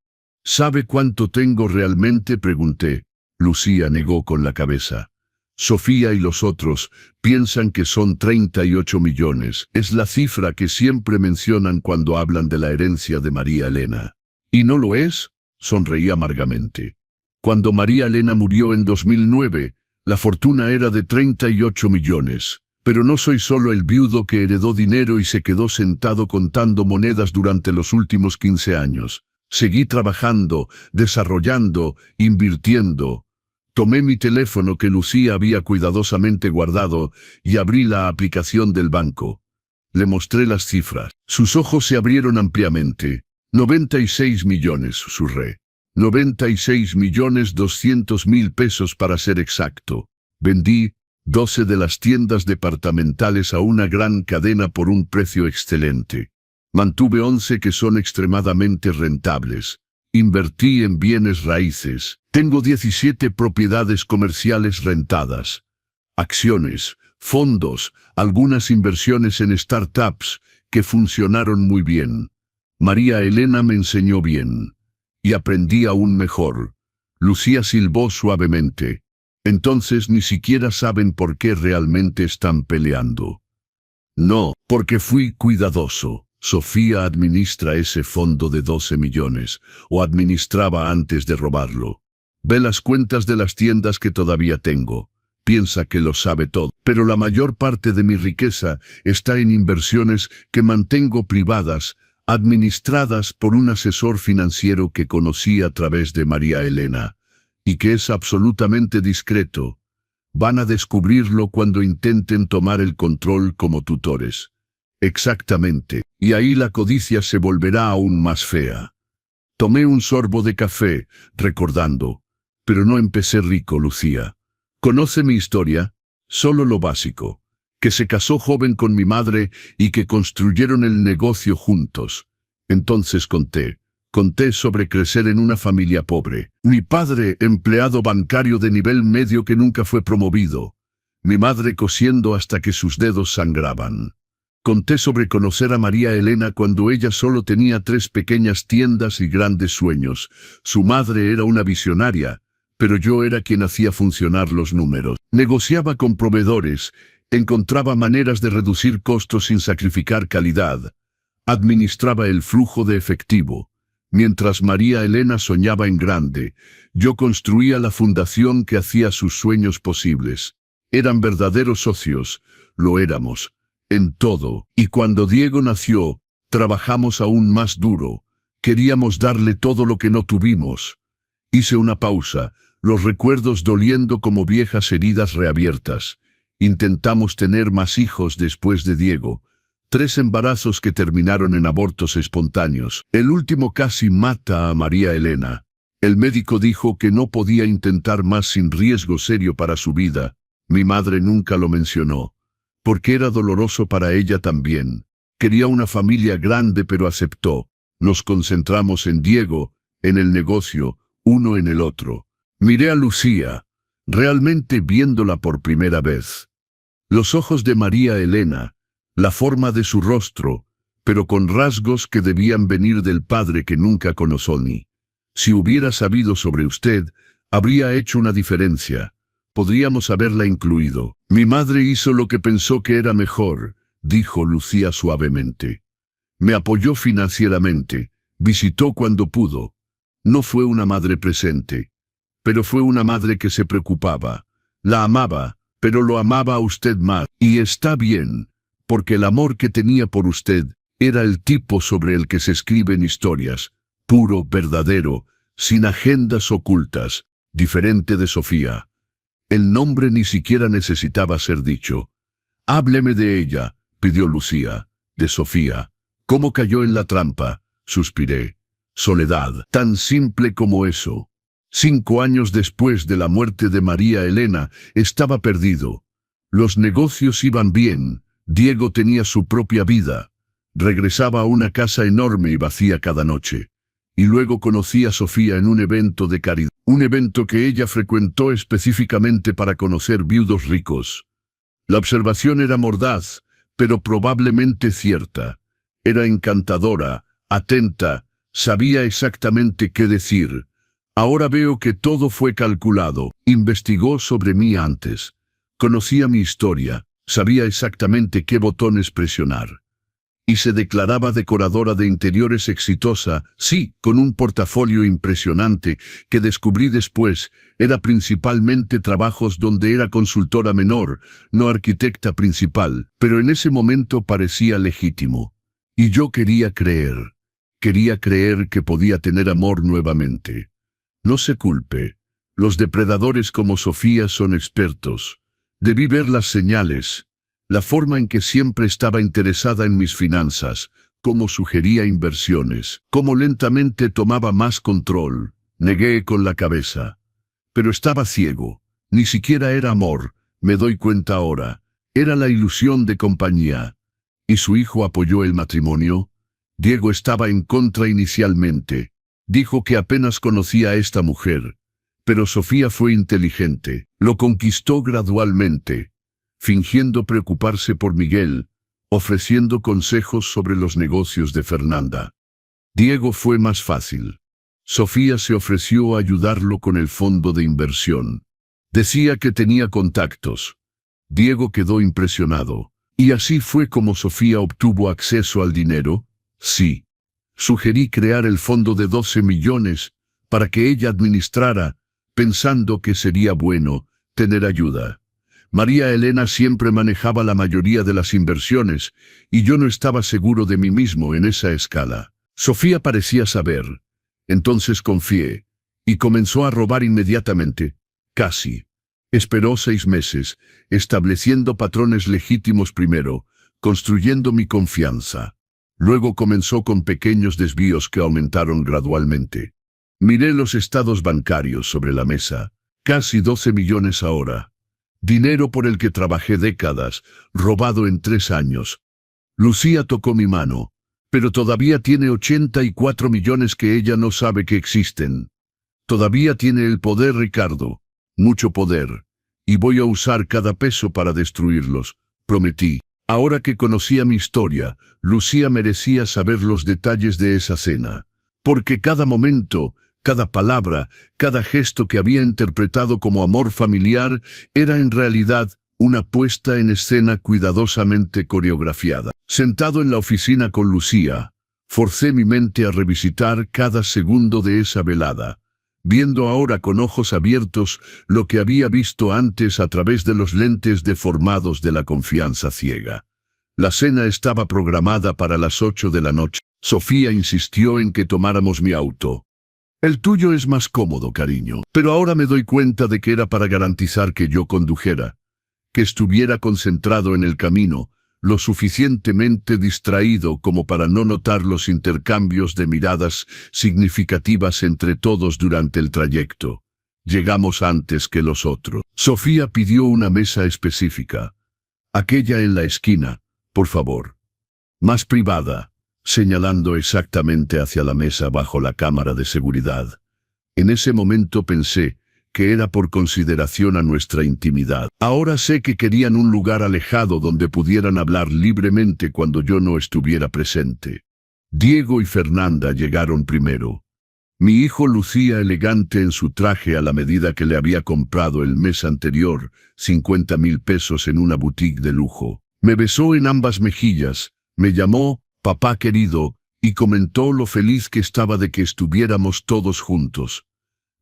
¿Sabe cuánto tengo realmente?, pregunté. Lucía negó con la cabeza. Sofía y los otros piensan que son 38 millones. Es la cifra que siempre mencionan cuando hablan de la herencia de María Elena. ¿Y no lo es?, sonreí amargamente. Cuando María Elena murió en 2009, la fortuna era de 38 millones. Pero no soy solo el viudo que heredó dinero y se quedó sentado contando monedas durante los últimos 15 años. Seguí trabajando, desarrollando, invirtiendo. Tomé mi teléfono que Lucía había cuidadosamente guardado y abrí la aplicación del banco. Le mostré las cifras. Sus ojos se abrieron ampliamente. 96 millones, susurré. 96.200.000 pesos para ser exacto. Vendí 12 de las tiendas departamentales a una gran cadena por un precio excelente. Mantuve 11 que son extremadamente rentables. Invertí en bienes raíces. Tengo 17 propiedades comerciales rentadas. Acciones, fondos, algunas inversiones en startups que funcionaron muy bien. María Elena me enseñó bien. Y aprendí aún mejor. Lucía silbó suavemente. Entonces ni siquiera saben por qué realmente están peleando. No, porque fui cuidadoso. Sofía administra ese fondo de 12 millones, o administraba antes de robarlo. Ve las cuentas de las tiendas que todavía tengo. Piensa que lo sabe todo, pero la mayor parte de mi riqueza está en inversiones que mantengo privadas, administradas por un asesor financiero que conocí a través de María Elena, y que es absolutamente discreto. Van a descubrirlo cuando intenten tomar el control como tutores. Exactamente, y ahí la codicia se volverá aún más fea. Tomé un sorbo de café, recordando. Pero no empecé rico, Lucía. ¿Conoce mi historia? Solo lo básico. Que se casó joven con mi madre y que construyeron el negocio juntos. Entonces conté sobre crecer en una familia pobre. Mi padre, empleado bancario de nivel medio que nunca fue promovido. Mi madre cosiendo hasta que sus dedos sangraban. Conté sobre conocer a María Elena cuando ella solo tenía 3 pequeñas tiendas y grandes sueños. Su madre era una visionaria, pero yo era quien hacía funcionar los números. Negociaba con proveedores, encontraba maneras de reducir costos sin sacrificar calidad. Administraba el flujo de efectivo. Mientras María Elena soñaba en grande, yo construía la fundación que hacía sus sueños posibles. Eran verdaderos socios, lo éramos, en todo. Y cuando Diego nació, trabajamos aún más duro. Queríamos darle todo lo que no tuvimos. Hice una pausa, los recuerdos doliendo como viejas heridas reabiertas. Intentamos tener más hijos después de Diego. 3 embarazos que terminaron en abortos espontáneos. El último casi mata a María Elena. El médico dijo que no podía intentar más sin riesgo serio para su vida. Mi madre nunca lo mencionó, porque era doloroso para ella también. Quería una familia grande pero aceptó. Nos concentramos en Diego, en el negocio, uno en el otro. Miré a Lucía, realmente viéndola por primera vez. Los ojos de María Elena, la forma de su rostro, pero con rasgos que debían venir del padre que nunca conoció ni. Si hubiera sabido sobre usted, habría hecho una diferencia. Podríamos haberla incluido. Mi madre hizo lo que pensó que era mejor, dijo Lucía suavemente. Me apoyó financieramente, visitó cuando pudo. No fue una madre presente, pero fue una madre que se preocupaba. La amaba, pero lo amaba a usted más. Y está bien, porque el amor que tenía por usted era el tipo sobre el que se escriben historias, puro, verdadero, sin agendas ocultas, diferente de Sofía. El nombre ni siquiera necesitaba ser dicho. Hábleme de ella, pidió Lucía. De Sofía. ¿Cómo cayó en la trampa? Suspiré. Soledad. Tan simple como eso. 5 años después de la muerte de María Elena, estaba perdido. Los negocios iban bien. Diego tenía su propia vida. Regresaba a una casa enorme y vacía cada noche. Y luego conocí a Sofía en un evento de caridad. Un evento que ella frecuentó específicamente para conocer viudos ricos. La observación era mordaz, pero probablemente cierta. Era encantadora, atenta, sabía exactamente qué decir. Ahora veo que todo fue calculado. Investigó sobre mí antes. Conocía mi historia. Sabía exactamente qué botones presionar. Y se declaraba decoradora de interiores exitosa, sí, con un portafolio impresionante, que descubrí después, era principalmente trabajos donde era consultora menor, no arquitecta principal, pero en ese momento parecía legítimo. Y yo quería creer que podía tener amor nuevamente. No se culpe, los depredadores como Sofía son expertos. Debí ver las señales. La forma en que siempre estaba interesada en mis finanzas, cómo sugería inversiones, cómo lentamente tomaba más control. Negué con la cabeza. Pero estaba ciego. Ni siquiera era amor, me doy cuenta ahora. Era la ilusión de compañía. ¿Y su hijo apoyó el matrimonio? Diego estaba en contra inicialmente. Dijo que apenas conocía a esta mujer. Pero Sofía fue inteligente. Lo conquistó gradualmente. Fingiendo preocuparse por Miguel, ofreciendo consejos sobre los negocios de Fernanda. Diego fue más fácil. Sofía se ofreció a ayudarlo con el fondo de inversión. Decía que tenía contactos. Diego quedó impresionado. ¿Y así fue como Sofía obtuvo acceso al dinero? Sí. Sugerí crear el fondo de 12 millones para que ella administrara, pensando que sería bueno tener ayuda. María Elena siempre manejaba la mayoría de las inversiones, y yo no estaba seguro de mí mismo en esa escala. Sofía parecía saber. Entonces confié, y comenzó a robar inmediatamente. Casi. Esperó 6 meses, estableciendo patrones legítimos primero, construyendo mi confianza. Luego comenzó con pequeños desvíos que aumentaron gradualmente. Miré los estados bancarios sobre la mesa. Casi 12 millones ahora. Dinero por el que trabajé décadas, robado en 3 años. Lucía tocó mi mano, pero todavía tiene 84 millones que ella no sabe que existen. Todavía tiene el poder, Ricardo, mucho poder, y voy a usar cada peso para destruirlos, prometí. Ahora que conocía mi historia, Lucía merecía saber los detalles de esa cena. Porque cada momento, cada palabra, cada gesto que había interpretado como amor familiar era en realidad una puesta en escena cuidadosamente coreografiada. Sentado en la oficina con Lucía, forcé mi mente a revisitar cada segundo de esa velada, viendo ahora con ojos abiertos lo que había visto antes a través de los lentes deformados de la confianza ciega. La cena estaba programada para las 8 de la noche. Sofía insistió en que tomáramos mi auto. El tuyo es más cómodo, cariño. Pero ahora me doy cuenta de que era para garantizar que yo condujera, que estuviera concentrado en el camino, lo suficientemente distraído como para no notar los intercambios de miradas significativas entre todos durante el trayecto. Llegamos antes que los otros. Sofía pidió una mesa específica. Aquella en la esquina, por favor. Más privada, señalando exactamente hacia la mesa bajo la cámara de seguridad. En ese momento pensé que era por consideración a nuestra intimidad. Ahora sé que querían un lugar alejado donde pudieran hablar libremente cuando yo no estuviera presente. Diego y Fernanda llegaron primero. Mi hijo lucía elegante en su traje a la medida que le había comprado el mes anterior, 50,000 pesos en una boutique de lujo. Me besó en ambas mejillas, me llamó papá querido y comentó lo feliz que estaba de que estuviéramos todos juntos.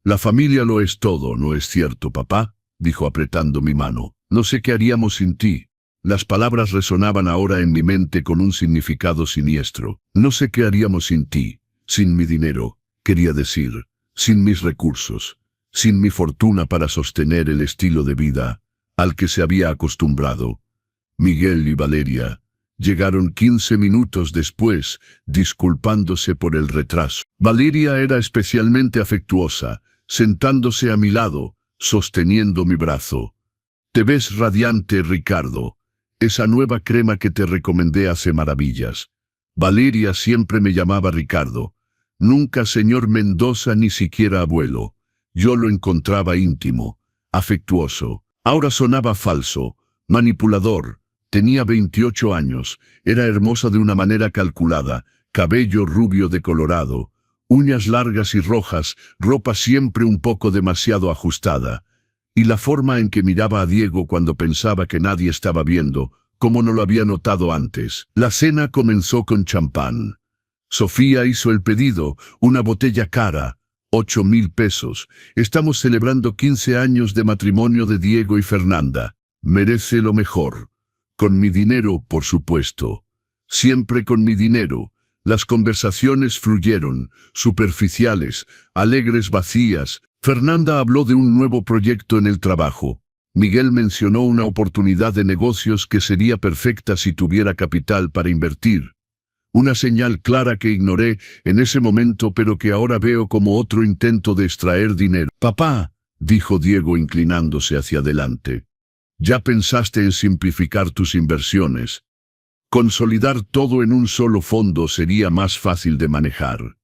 La familia lo es todo, ¿no es cierto, papá?, dijo apretando mi mano. No sé qué haríamos sin ti. Las palabras resonaban ahora en mi mente con un significado siniestro. No sé qué haríamos sin ti, sin mi dinero, quería decir, sin mis recursos, sin mi fortuna para sostener el estilo de vida al que se había acostumbrado. Miguel y Valeria llegaron 15 minutos después, disculpándose por el retraso. Valeria era especialmente afectuosa, sentándose a mi lado, sosteniendo mi brazo. Te ves radiante, Ricardo. Esa nueva crema que te recomendé hace maravillas. Valeria siempre me llamaba Ricardo. Nunca señor Mendoza ni siquiera abuelo. Yo lo encontraba íntimo, afectuoso. Ahora sonaba falso, manipulador. Tenía 28 años, era hermosa de una manera calculada, cabello rubio decolorado, uñas largas y rojas, ropa siempre un poco demasiado ajustada, y la forma en que miraba a Diego cuando pensaba que nadie estaba viendo, como no lo había notado antes. La cena comenzó con champán. Sofía hizo el pedido, una botella cara, 8,000 pesos. Estamos celebrando 15 años de matrimonio de Diego y Fernanda. Merece lo mejor. Con mi dinero, por supuesto. Siempre con mi dinero. Las conversaciones fluyeron, superficiales, alegres, vacías. Fernanda habló de un nuevo proyecto en el trabajo. Miguel mencionó una oportunidad de negocios que sería perfecta si tuviera capital para invertir. Una señal clara que ignoré en ese momento, pero que ahora veo como otro intento de extraer dinero. Papá, dijo Diego inclinándose hacia adelante. ¿Ya pensaste en simplificar tus inversiones? Consolidar todo en un solo fondo sería más fácil de manejar.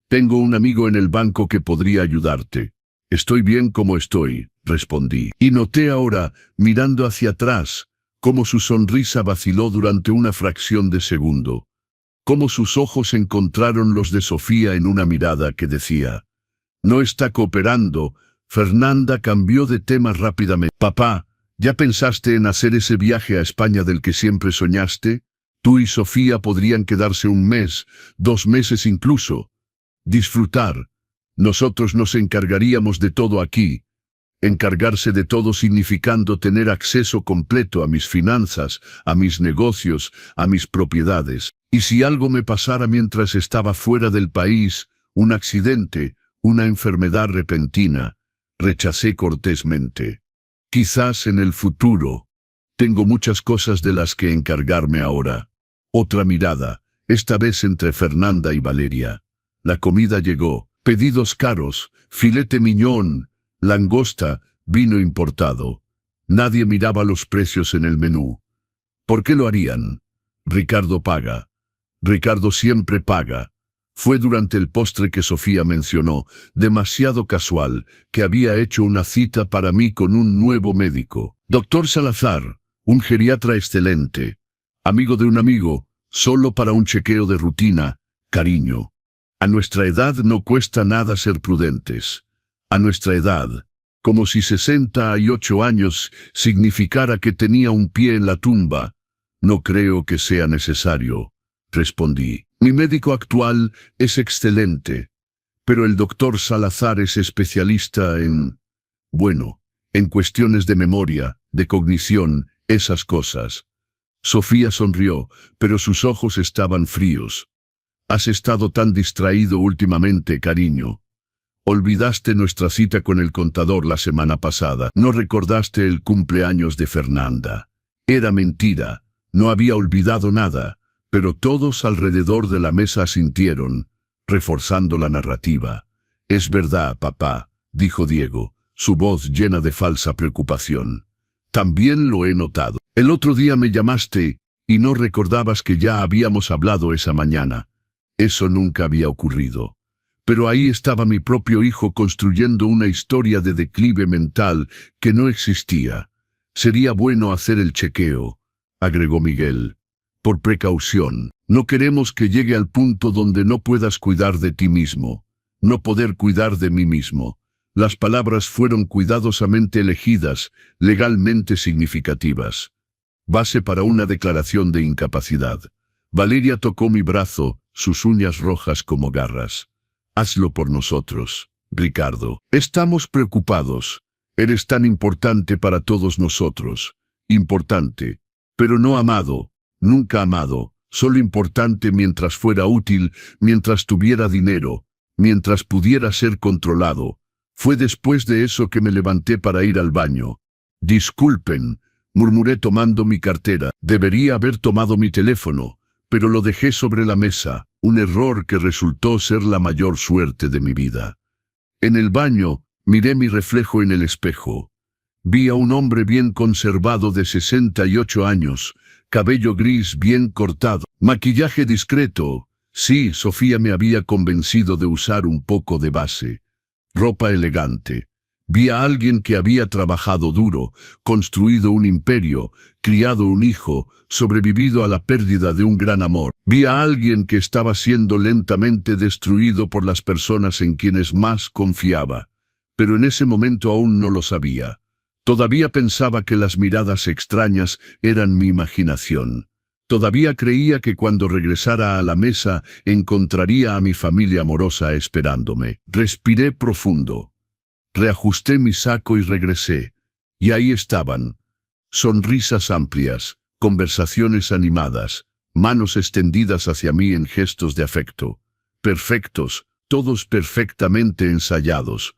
Tengo un amigo en el banco que podría ayudarte. Estoy bien como estoy, respondí. Y noté ahora, mirando hacia atrás, cómo su sonrisa vaciló durante una fracción de segundo. Cómo sus ojos encontraron los de Sofía en una mirada que decía: no está cooperando. Fernanda cambió de tema rápidamente. Papá, ¿ya pensaste en hacer ese viaje a España del que siempre soñaste? Tú y Sofía podrían quedarse 1 mes, 2 meses incluso. Disfrutar. Nosotros nos encargaríamos de todo aquí. Encargarse de todo significando tener acceso completo a mis finanzas, a mis negocios, a mis propiedades. Y si algo me pasara mientras estaba fuera del país, un accidente, una enfermedad repentina, rechacé cortésmente. Quizás en el futuro. Tengo muchas cosas de las que encargarme ahora. Otra mirada, esta vez entre Fernanda y Valeria. La comida llegó, pedidos caros, filete miñón, langosta, vino importado. Nadie miraba los precios en el menú. ¿Por qué lo harían? Ricardo paga. Ricardo siempre paga. Fue durante el postre que Sofía mencionó, demasiado casual, que había hecho una cita para mí con un nuevo médico. Doctor Salazar, un geriatra excelente. Amigo de un amigo, solo para un chequeo de rutina, cariño. A nuestra edad no cuesta nada ser prudentes. A nuestra edad, como si 68 años significara que tenía un pie en la tumba. No creo que sea necesario, respondí. Mi médico actual es excelente, pero el doctor Salazar es especialista en cuestiones de memoria, de cognición, esas cosas. Sofía sonrió, pero sus ojos estaban fríos. Has estado tan distraído últimamente, cariño. Olvidaste nuestra cita con el contador la semana pasada. No recordaste el cumpleaños de Fernanda. Era mentira. No había olvidado nada, pero todos alrededor de la mesa asintieron, reforzando la narrativa. Es verdad, papá, dijo Diego, su voz llena de falsa preocupación. También lo he notado. El otro día me llamaste y no recordabas que ya habíamos hablado esa mañana. Eso nunca había ocurrido. Pero ahí estaba mi propio hijo construyendo una historia de declive mental que no existía. Sería bueno hacer el chequeo, agregó Miguel. Por precaución, no queremos que llegue al punto donde no puedas cuidar de ti mismo. No poder cuidar de mí mismo. Las palabras fueron cuidadosamente elegidas, legalmente significativas. Base para una declaración de incapacidad. Valeria tocó mi brazo, sus uñas rojas como garras. Hazlo por nosotros, Ricardo. Estamos preocupados. Eres tan importante para todos nosotros. Importante, pero no amado, nunca amado, solo importante mientras fuera útil, mientras tuviera dinero, mientras pudiera ser controlado. Fue después de eso que me levanté para ir al baño. Disculpen, murmuré tomando mi cartera. Debería haber tomado mi teléfono, pero lo dejé sobre la mesa, un error que resultó ser la mayor suerte de mi vida. En el baño, miré mi reflejo en el espejo. Vi a un hombre bien conservado de 68 años, cabello gris bien cortado, maquillaje discreto. Sí, Sofía me había convencido de usar un poco de base. Ropa elegante. Vi a alguien que había trabajado duro, construido un imperio, criado un hijo, sobrevivido a la pérdida de un gran amor. Vi a alguien que estaba siendo lentamente destruido por las personas en quienes más confiaba. Pero en ese momento aún no lo sabía. Todavía pensaba que las miradas extrañas eran mi imaginación. Todavía creía que cuando regresara a la mesa encontraría a mi familia amorosa esperándome. Respiré profundo. Reajusté mi saco y regresé. Y ahí estaban. Sonrisas amplias, conversaciones animadas, manos extendidas hacia mí en gestos de afecto. Perfectos, todos perfectamente ensayados.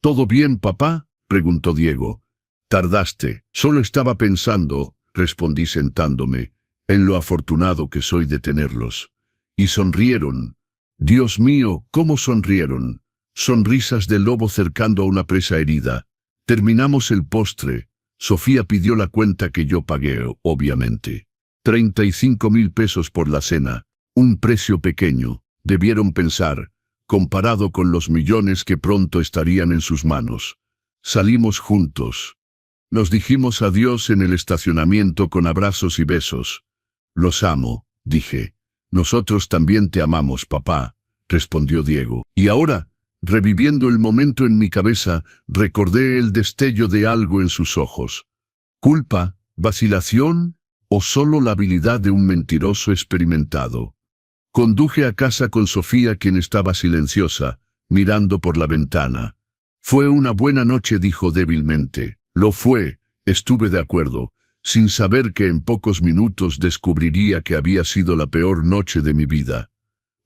¿Todo bien, papá?, preguntó Diego. Tardaste. Solo estaba pensando, respondí sentándome, en lo afortunado que soy de tenerlos. Y sonrieron. Dios mío, cómo sonrieron. Sonrisas de lobo cercando a una presa herida. Terminamos el postre. Sofía pidió la cuenta que yo pagué, obviamente. 35.000 pesos por la cena. Un precio pequeño, debieron pensar, comparado con los millones que pronto estarían en sus manos. Salimos juntos. Nos dijimos adiós en el estacionamiento con abrazos y besos. Los amo, dije. Nosotros también te amamos, papá, respondió Diego. Y ahora, reviviendo el momento en mi cabeza, recordé el destello de algo en sus ojos. ¿Culpa, vacilación o solo la habilidad de un mentiroso experimentado? Conduje a casa con Sofía, quien estaba silenciosa, mirando por la ventana. Fue una buena noche, dijo débilmente. Lo fue, estuve de acuerdo, sin saber que en pocos minutos descubriría que había sido la peor noche de mi vida.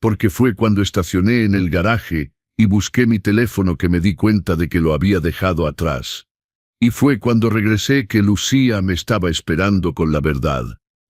Porque fue cuando estacioné en el garaje y busqué mi teléfono que me di cuenta de que lo había dejado atrás. Y fue cuando regresé que Lucía me estaba esperando con la verdad.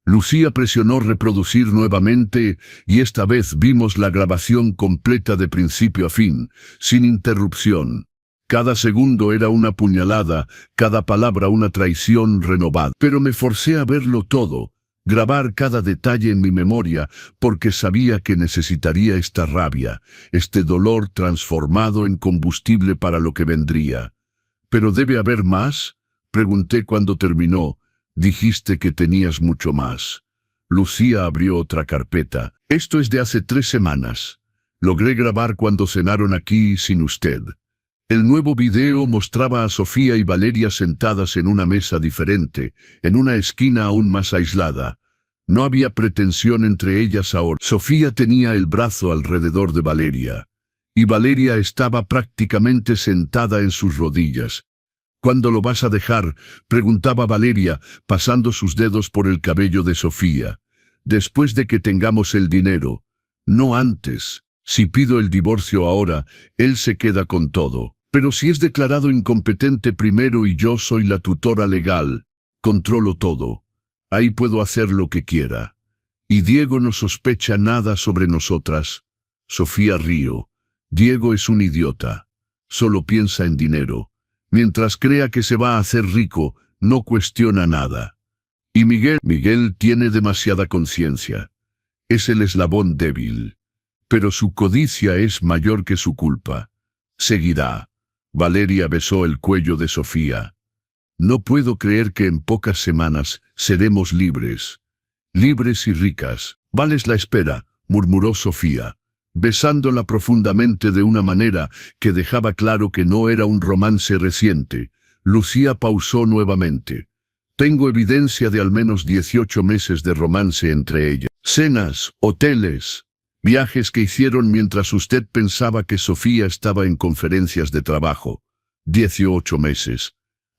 Lucía presionó reproducir nuevamente y esta vez vimos la grabación completa de principio a fin, sin interrupción. Cada segundo era una puñalada, cada palabra una traición renovada. Pero me forcé a verlo todo, grabar cada detalle en mi memoria, porque sabía que necesitaría esta rabia, este dolor transformado en combustible para lo que vendría. ¿Pero debe haber más?, pregunté cuando terminó. Dijiste que tenías mucho más. Lucía abrió otra carpeta. Esto es de hace 3 semanas. Logré grabar cuando cenaron aquí sin usted. El nuevo video mostraba a Sofía y Valeria sentadas en una mesa diferente, en una esquina aún más aislada. No había pretensión entre ellas ahora. Sofía tenía el brazo alrededor de Valeria, y Valeria estaba prácticamente sentada en sus rodillas. «¿Cuándo lo vas a dejar?», preguntaba Valeria, pasando sus dedos por el cabello de Sofía. «Después de que tengamos el dinero. No antes. Si pido el divorcio ahora, él se queda con todo. Pero si es declarado incompetente primero y yo soy la tutora legal, controlo todo. Ahí puedo hacer lo que quiera. Y Diego no sospecha nada sobre nosotras». Sofía rió. «Diego es un idiota. Solo piensa en dinero. Mientras crea que se va a hacer rico, no cuestiona nada. Y Miguel tiene demasiada conciencia. Es el eslabón débil. Pero su codicia es mayor que su culpa. Seguirá». Valeria besó el cuello de Sofía. «No puedo creer que en pocas semanas seremos libres. Libres y ricas. Vales la espera», murmuró Sofía, besándola profundamente de una manera que dejaba claro que no era un romance reciente. Lucía pausó nuevamente. «Tengo evidencia de al menos 18 meses de romance entre ellas. Cenas, hoteles, viajes que hicieron mientras usted pensaba que Sofía estaba en conferencias de trabajo. 18 meses.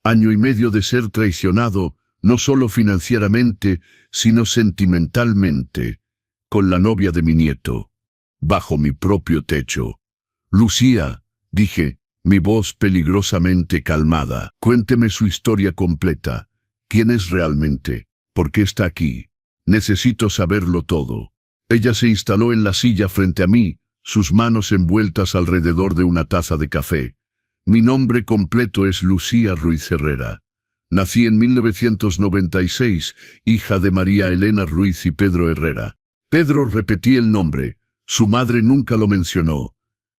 Año y medio de ser traicionado, no solo financieramente, sino sentimentalmente, con la novia de mi nieto. Bajo mi propio techo». «Lucía», dije, mi voz peligrosamente calmada, «cuénteme su historia completa. ¿Quién es realmente? ¿Por qué está aquí? Necesito saberlo todo». Ella se instaló en la silla frente a mí, sus manos envueltas alrededor de una taza de café. «Mi nombre completo es Lucía Ruiz Herrera. Nací en 1996, hija de María Elena Ruiz y Pedro Herrera». Pedro, repetí el nombre. Su madre nunca lo mencionó.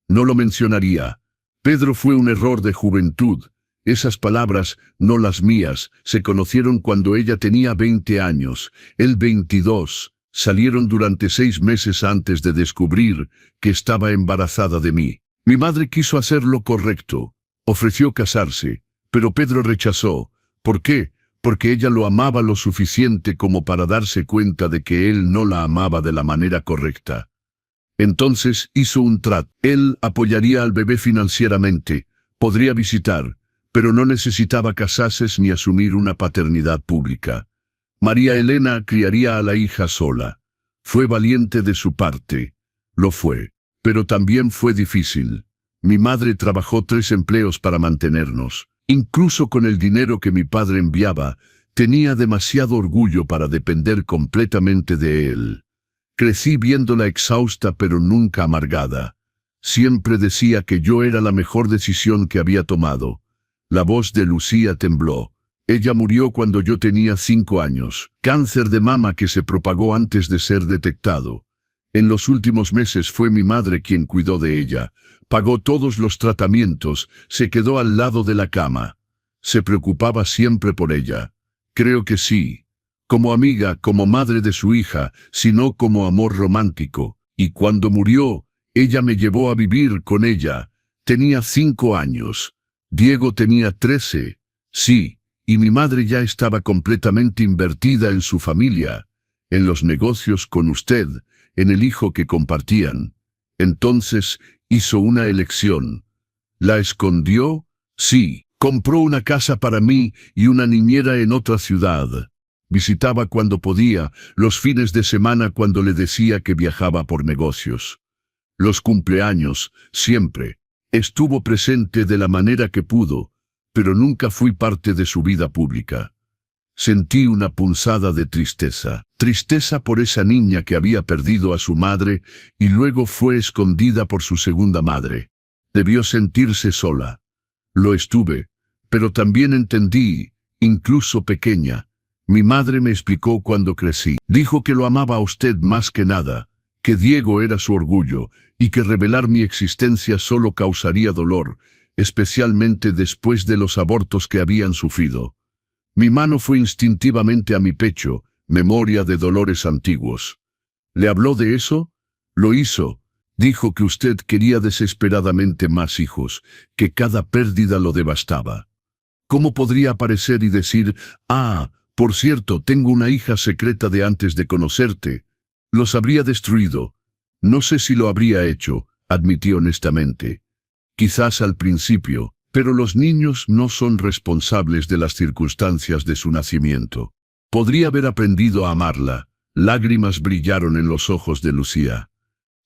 No lo mencionaría. Pedro fue un error de juventud. Esas palabras, no las mías, se conocieron cuando ella tenía 20 años, él 22. Salieron durante 6 meses antes de descubrir que estaba embarazada de mí. Mi madre quiso hacer lo correcto. Ofreció casarse, pero Pedro rechazó. ¿Por qué? Porque ella lo amaba lo suficiente como para darse cuenta de que él no la amaba de la manera correcta. Entonces hizo un trato. Él apoyaría al bebé financieramente, podría visitar, pero no necesitaba casarse ni asumir una paternidad pública. María Elena criaría a la hija sola. Fue valiente de su parte. Lo fue. Pero también fue difícil. Mi madre trabajó 3 empleos para mantenernos. Incluso con el dinero que mi padre enviaba, tenía demasiado orgullo para depender completamente de él. Crecí viéndola exhausta pero nunca amargada. Siempre decía que yo era la mejor decisión que había tomado. La voz de Lucía tembló. Ella murió cuando yo tenía 5 años. Cáncer de mama que se propagó antes de ser detectado. En los últimos meses fue mi madre quien cuidó de ella. Pagó todos los tratamientos, se quedó al lado de la cama. Se preocupaba siempre por ella. Creo que sí. Como amiga, como madre de su hija, sino como amor romántico. Y cuando murió, ella me llevó a vivir con ella. Tenía 5 años. Diego tenía 13. Sí. Y mi madre ya estaba completamente invertida en su familia, en los negocios con usted, en el hijo que compartían. Entonces hizo una elección. ¿La escondió? Sí. Compró una casa para mí y una niñera en otra ciudad. Visitaba cuando podía, los fines de semana cuando le decía que viajaba por negocios. Los cumpleaños, siempre. Estuvo presente de la manera que pudo, pero nunca fui parte de su vida pública. Sentí una punzada de tristeza. Tristeza por esa niña que había perdido a su madre y luego fue escondida por su segunda madre. Debió sentirse sola. Lo estuve, pero también entendí, incluso pequeña. Mi madre me explicó cuando crecí. Dijo que lo amaba a usted más que nada, que Diego era su orgullo y que revelar mi existencia solo causaría dolor, especialmente después de los abortos que habían sufrido. Mi mano fue instintivamente a mi pecho, memoria de dolores antiguos. ¿Le habló de eso? Lo hizo. Dijo que usted quería desesperadamente más hijos, que cada pérdida lo devastaba. ¿Cómo podría aparecer y decir, por cierto, tengo una hija secreta de antes de conocerte? Los habría destruido. No sé si lo habría hecho, admitió honestamente. Quizás al principio, pero los niños no son responsables de las circunstancias de su nacimiento. Podría haber aprendido a amarla. Lágrimas brillaron en los ojos de Lucía.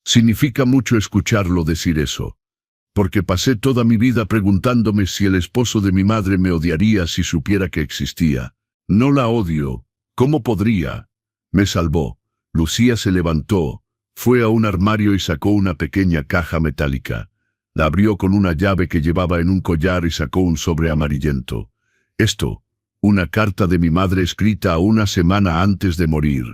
Significa mucho escucharlo decir eso, porque pasé toda mi vida preguntándome si el esposo de mi madre me odiaría si supiera que existía. No la odio. ¿Cómo podría? Me salvó. Lucía se levantó, fue a un armario y sacó una pequeña caja metálica. La abrió con una llave que llevaba en un collar y sacó un sobre amarillento. Esto, una carta de mi madre escrita una semana antes de morir.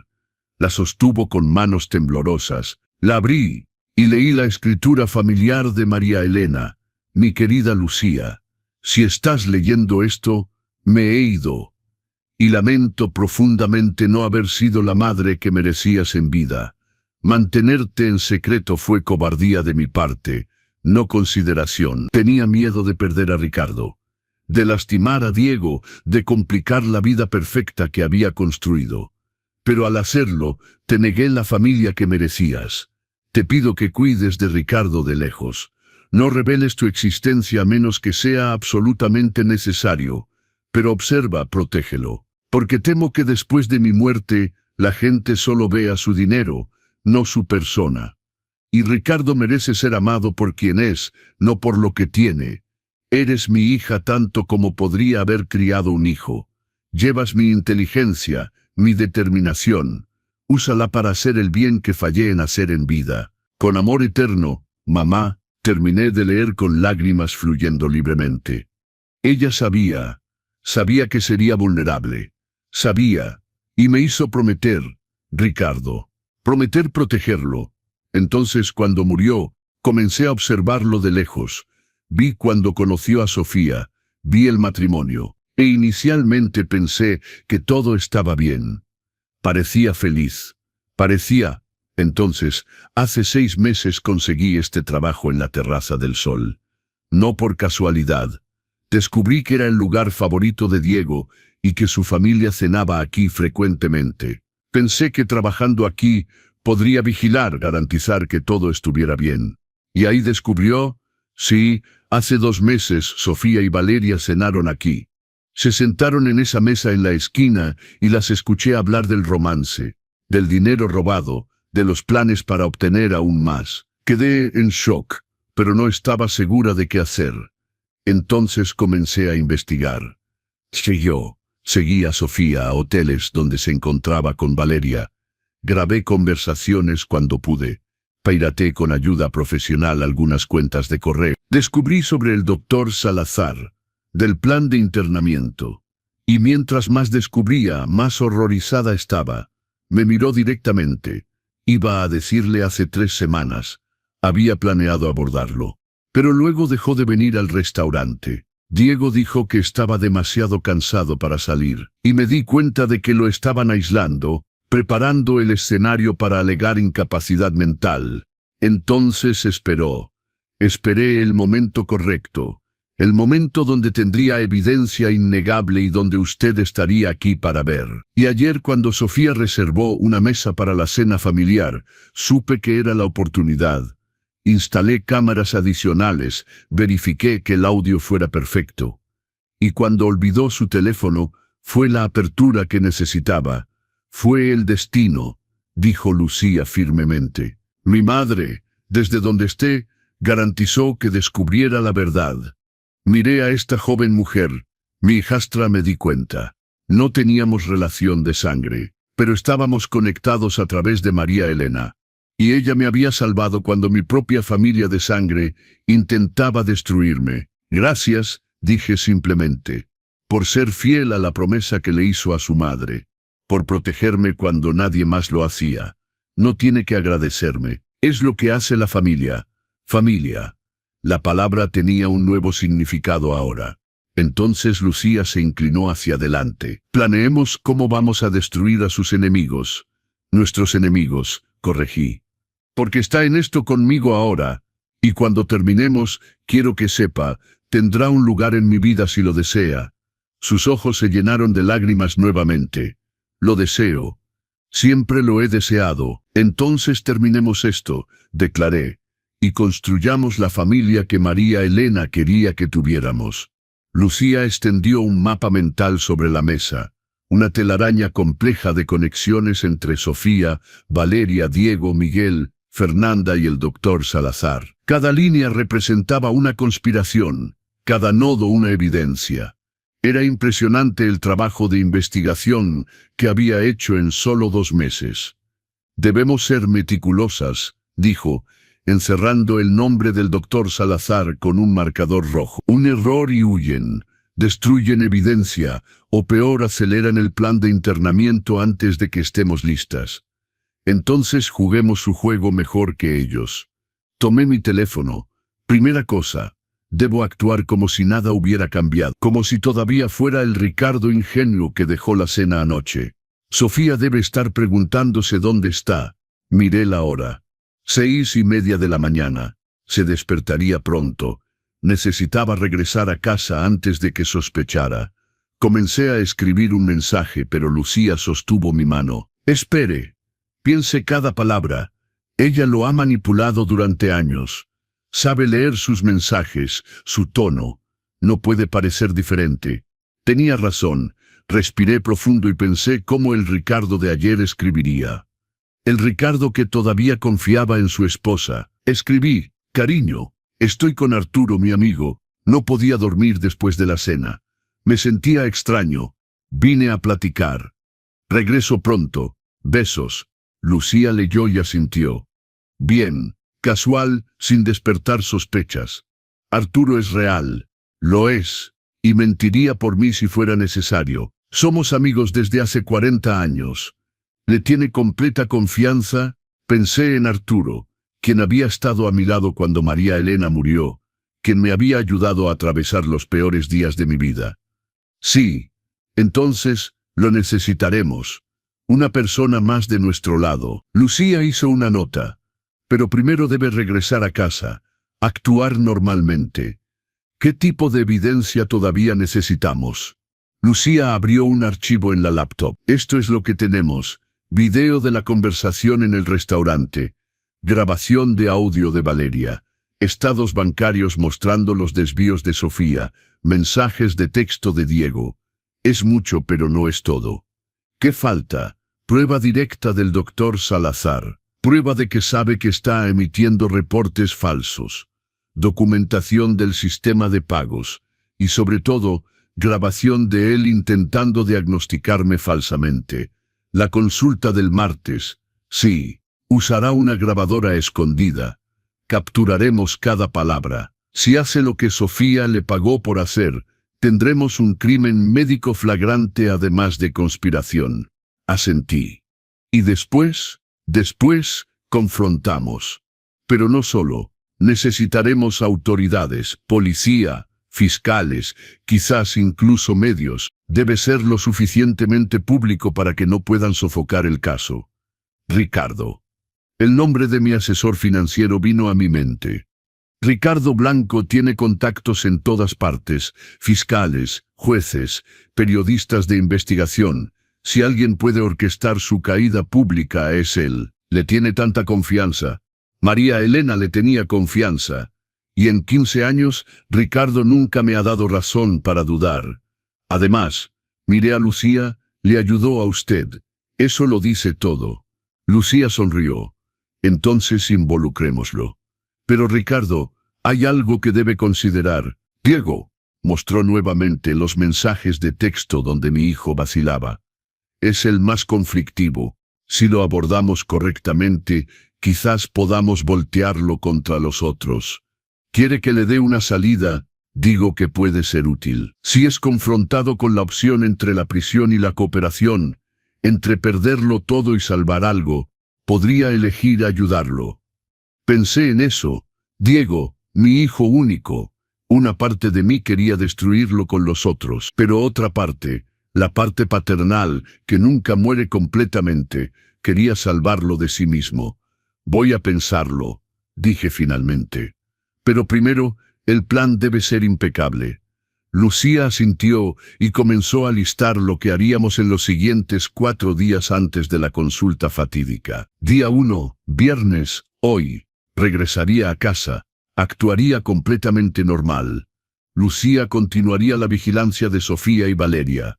La sostuvo con manos temblorosas. La abrí y leí la escritura familiar de María Elena. Mi querida Lucía, si estás leyendo esto, me he ido. Y lamento profundamente no haber sido la madre que merecías en vida. Mantenerte en secreto fue cobardía de mi parte, no consideración. Tenía miedo de perder a Ricardo, de lastimar a Diego, de complicar la vida perfecta que había construido. Pero al hacerlo, te negué la familia que merecías. Te pido que cuides de Ricardo de lejos. No reveles tu existencia a menos que sea absolutamente necesario. Pero observa, protégelo. Porque temo que después de mi muerte, la gente solo vea su dinero, no su persona. Y Ricardo merece ser amado por quien es, no por lo que tiene. Eres mi hija tanto como podría haber criado un hijo. Llevas mi inteligencia, mi determinación. Úsala para hacer el bien que fallé en hacer en vida. Con amor eterno, mamá, terminé de leer con lágrimas fluyendo libremente. Ella sabía que sería vulnerable. Sabía, y me hizo prometer, Ricardo, prometer protegerlo. Entonces, cuando murió, comencé a observarlo de lejos. Vi cuando conoció a Sofía, vi el matrimonio, e inicialmente pensé que todo estaba bien. Parecía feliz. Entonces, hace 6 meses conseguí este trabajo en la Terraza del Sol. No por casualidad. Descubrí que era el lugar favorito de Diego y que su familia cenaba aquí frecuentemente. Pensé que trabajando aquí podría vigilar, garantizar que todo estuviera bien. Y ahí descubrió, sí, hace 2 meses Sofía y Valeria cenaron aquí. Se sentaron en esa mesa en la esquina y las escuché hablar del romance, del dinero robado, de los planes para obtener aún más. Quedé en shock, pero no estaba segura de qué hacer. Entonces comencé a investigar. Seguí a Sofía a hoteles donde se encontraba con Valeria. Grabé conversaciones cuando pude. Pirateé con ayuda profesional algunas cuentas de correo. Descubrí sobre el doctor Salazar, del plan de internamiento. Y mientras más descubría, más horrorizada estaba. Me miró directamente. Iba a decirle hace 3 semanas. Había planeado abordarlo. Pero luego dejó de venir al restaurante. Diego dijo que estaba demasiado cansado para salir, y me di cuenta de que lo estaban aislando, preparando el escenario para alegar incapacidad mental. Entonces esperé el momento correcto, el momento donde tendría evidencia innegable y donde usted estaría aquí para ver. Y ayer, cuando Sofía reservó una mesa para la cena familiar, supe que era la oportunidad. Instalé cámaras adicionales, verifiqué que el audio fuera perfecto. Y cuando olvidó su teléfono, fue la apertura que necesitaba. Fue el destino, dijo Lucía firmemente. Mi madre, desde donde esté, garantizó que descubriera la verdad. Miré a esta joven mujer. Mi hijastra, me di cuenta. No teníamos relación de sangre, pero estábamos conectados a través de María Elena. Y ella me había salvado cuando mi propia familia de sangre intentaba destruirme. Gracias, dije simplemente, por ser fiel a la promesa que le hizo a su madre, por protegerme cuando nadie más lo hacía. No tiene que agradecerme. Es lo que hace la familia. Familia. La palabra tenía un nuevo significado ahora. Entonces Lucía se inclinó hacia adelante. Planeemos cómo vamos a destruir a sus enemigos. Nuestros enemigos, corregí. Porque está en esto conmigo ahora. Y cuando terminemos, quiero que sepa, tendrá un lugar en mi vida si lo desea. Sus ojos se llenaron de lágrimas nuevamente. Lo deseo. Siempre lo he deseado. Entonces terminemos esto, declaré, y construyamos la familia que María Elena quería que tuviéramos. Lucía extendió un mapa mental sobre la mesa, una telaraña compleja de conexiones entre Sofía, Valeria, Diego, Miguel, Fernanda y el doctor Salazar. Cada línea representaba una conspiración, cada nodo una evidencia. Era impresionante el trabajo de investigación que había hecho en solo 2 meses. Debemos ser meticulosas, dijo, encerrando el nombre del doctor Salazar con un marcador rojo. Un error y huyen, destruyen evidencia, o peor aceleran el plan de internamiento antes de que estemos listas. Entonces juguemos su juego mejor que ellos. Tomé mi teléfono. Primera cosa, debo actuar como si nada hubiera cambiado, como si todavía fuera el Ricardo ingenuo que dejó la cena anoche. Sofía debe estar preguntándose dónde está. Miré la hora. 6:30 de la mañana. Se despertaría pronto. Necesitaba regresar a casa antes de que sospechara. Comencé a escribir un mensaje, pero Lucía sostuvo mi mano. Espere. Piense cada palabra. Ella lo ha manipulado durante años. Sabe leer sus mensajes, su tono. No puede parecer diferente. Tenía razón. Respiré profundo y pensé cómo el Ricardo de ayer escribiría. El Ricardo que todavía confiaba en su esposa. Escribí, cariño, estoy con Arturo, mi amigo. No podía dormir después de la cena. Me sentía extraño. Vine a platicar. Regreso pronto. Besos. Lucía leyó y asintió. Bien, casual, sin despertar sospechas. Arturo es real. Lo es. Y mentiría por mí si fuera necesario. Somos amigos desde hace 40 años. Le tiene completa confianza. Pensé en Arturo, quien había estado a mi lado cuando María Elena murió, quien me había ayudado a atravesar los peores días de mi vida. Sí, entonces, lo necesitaremos. Una persona más de nuestro lado. Lucía hizo una nota. Pero primero debe regresar a casa, actuar normalmente. ¿Qué tipo de evidencia todavía necesitamos? Lucía abrió un archivo en la laptop. Esto es lo que tenemos. Video de la conversación en el restaurante. Grabación de audio de Valeria. Estados bancarios mostrando los desvíos de Sofía. Mensajes de texto de Diego. Es mucho, pero no es todo. ¿Qué falta? Prueba directa del doctor Salazar. Prueba de que sabe que está emitiendo reportes falsos. Documentación del sistema de pagos. Y sobre todo, grabación de él intentando diagnosticarme falsamente. La consulta del martes. Sí, usará una grabadora escondida. Capturaremos cada palabra. Si hace lo que Sofía le pagó por hacer, tendremos un crimen médico flagrante además de conspiración. Asentí. Y después, confrontamos. Pero no solo. Necesitaremos autoridades, policía, fiscales, quizás incluso medios. Debe ser lo suficientemente público para que no puedan sofocar el caso. Ricardo. El nombre de mi asesor financiero vino a mi mente. Ricardo Blanco tiene contactos en todas partes, fiscales, jueces, periodistas de investigación. Si alguien puede orquestar su caída pública es él. Le tiene tanta confianza. María Elena le tenía confianza. Y en 15 años, Ricardo nunca me ha dado razón para dudar. Además, miré a Lucía, le ayudó a usted. Eso lo dice todo. Lucía sonrió. Entonces involucrémoslo. Pero Ricardo, hay algo que debe considerar. Diego, mostró nuevamente los mensajes de texto donde mi hijo vacilaba. Es el más conflictivo. Si lo abordamos correctamente, quizás podamos voltearlo contra los otros. Quiere que le dé una salida. Digo que puede ser útil. Si es confrontado con la opción entre la prisión y la cooperación, entre perderlo todo y salvar algo, podría elegir ayudarlo. Pensé en eso. Diego, mi hijo único, Una parte de mí quería destruirlo con los otros, pero otra parte, la parte paternal, que nunca muere completamente, quería salvarlo de sí mismo. Voy a pensarlo, dije finalmente. Pero primero, el plan debe ser impecable. Lucía asintió y comenzó a listar lo que haríamos en los siguientes 4 días antes de la consulta fatídica. Día 1, viernes, hoy. Regresaría a casa. Actuaría completamente normal. Lucía continuaría la vigilancia de Sofía y Valeria.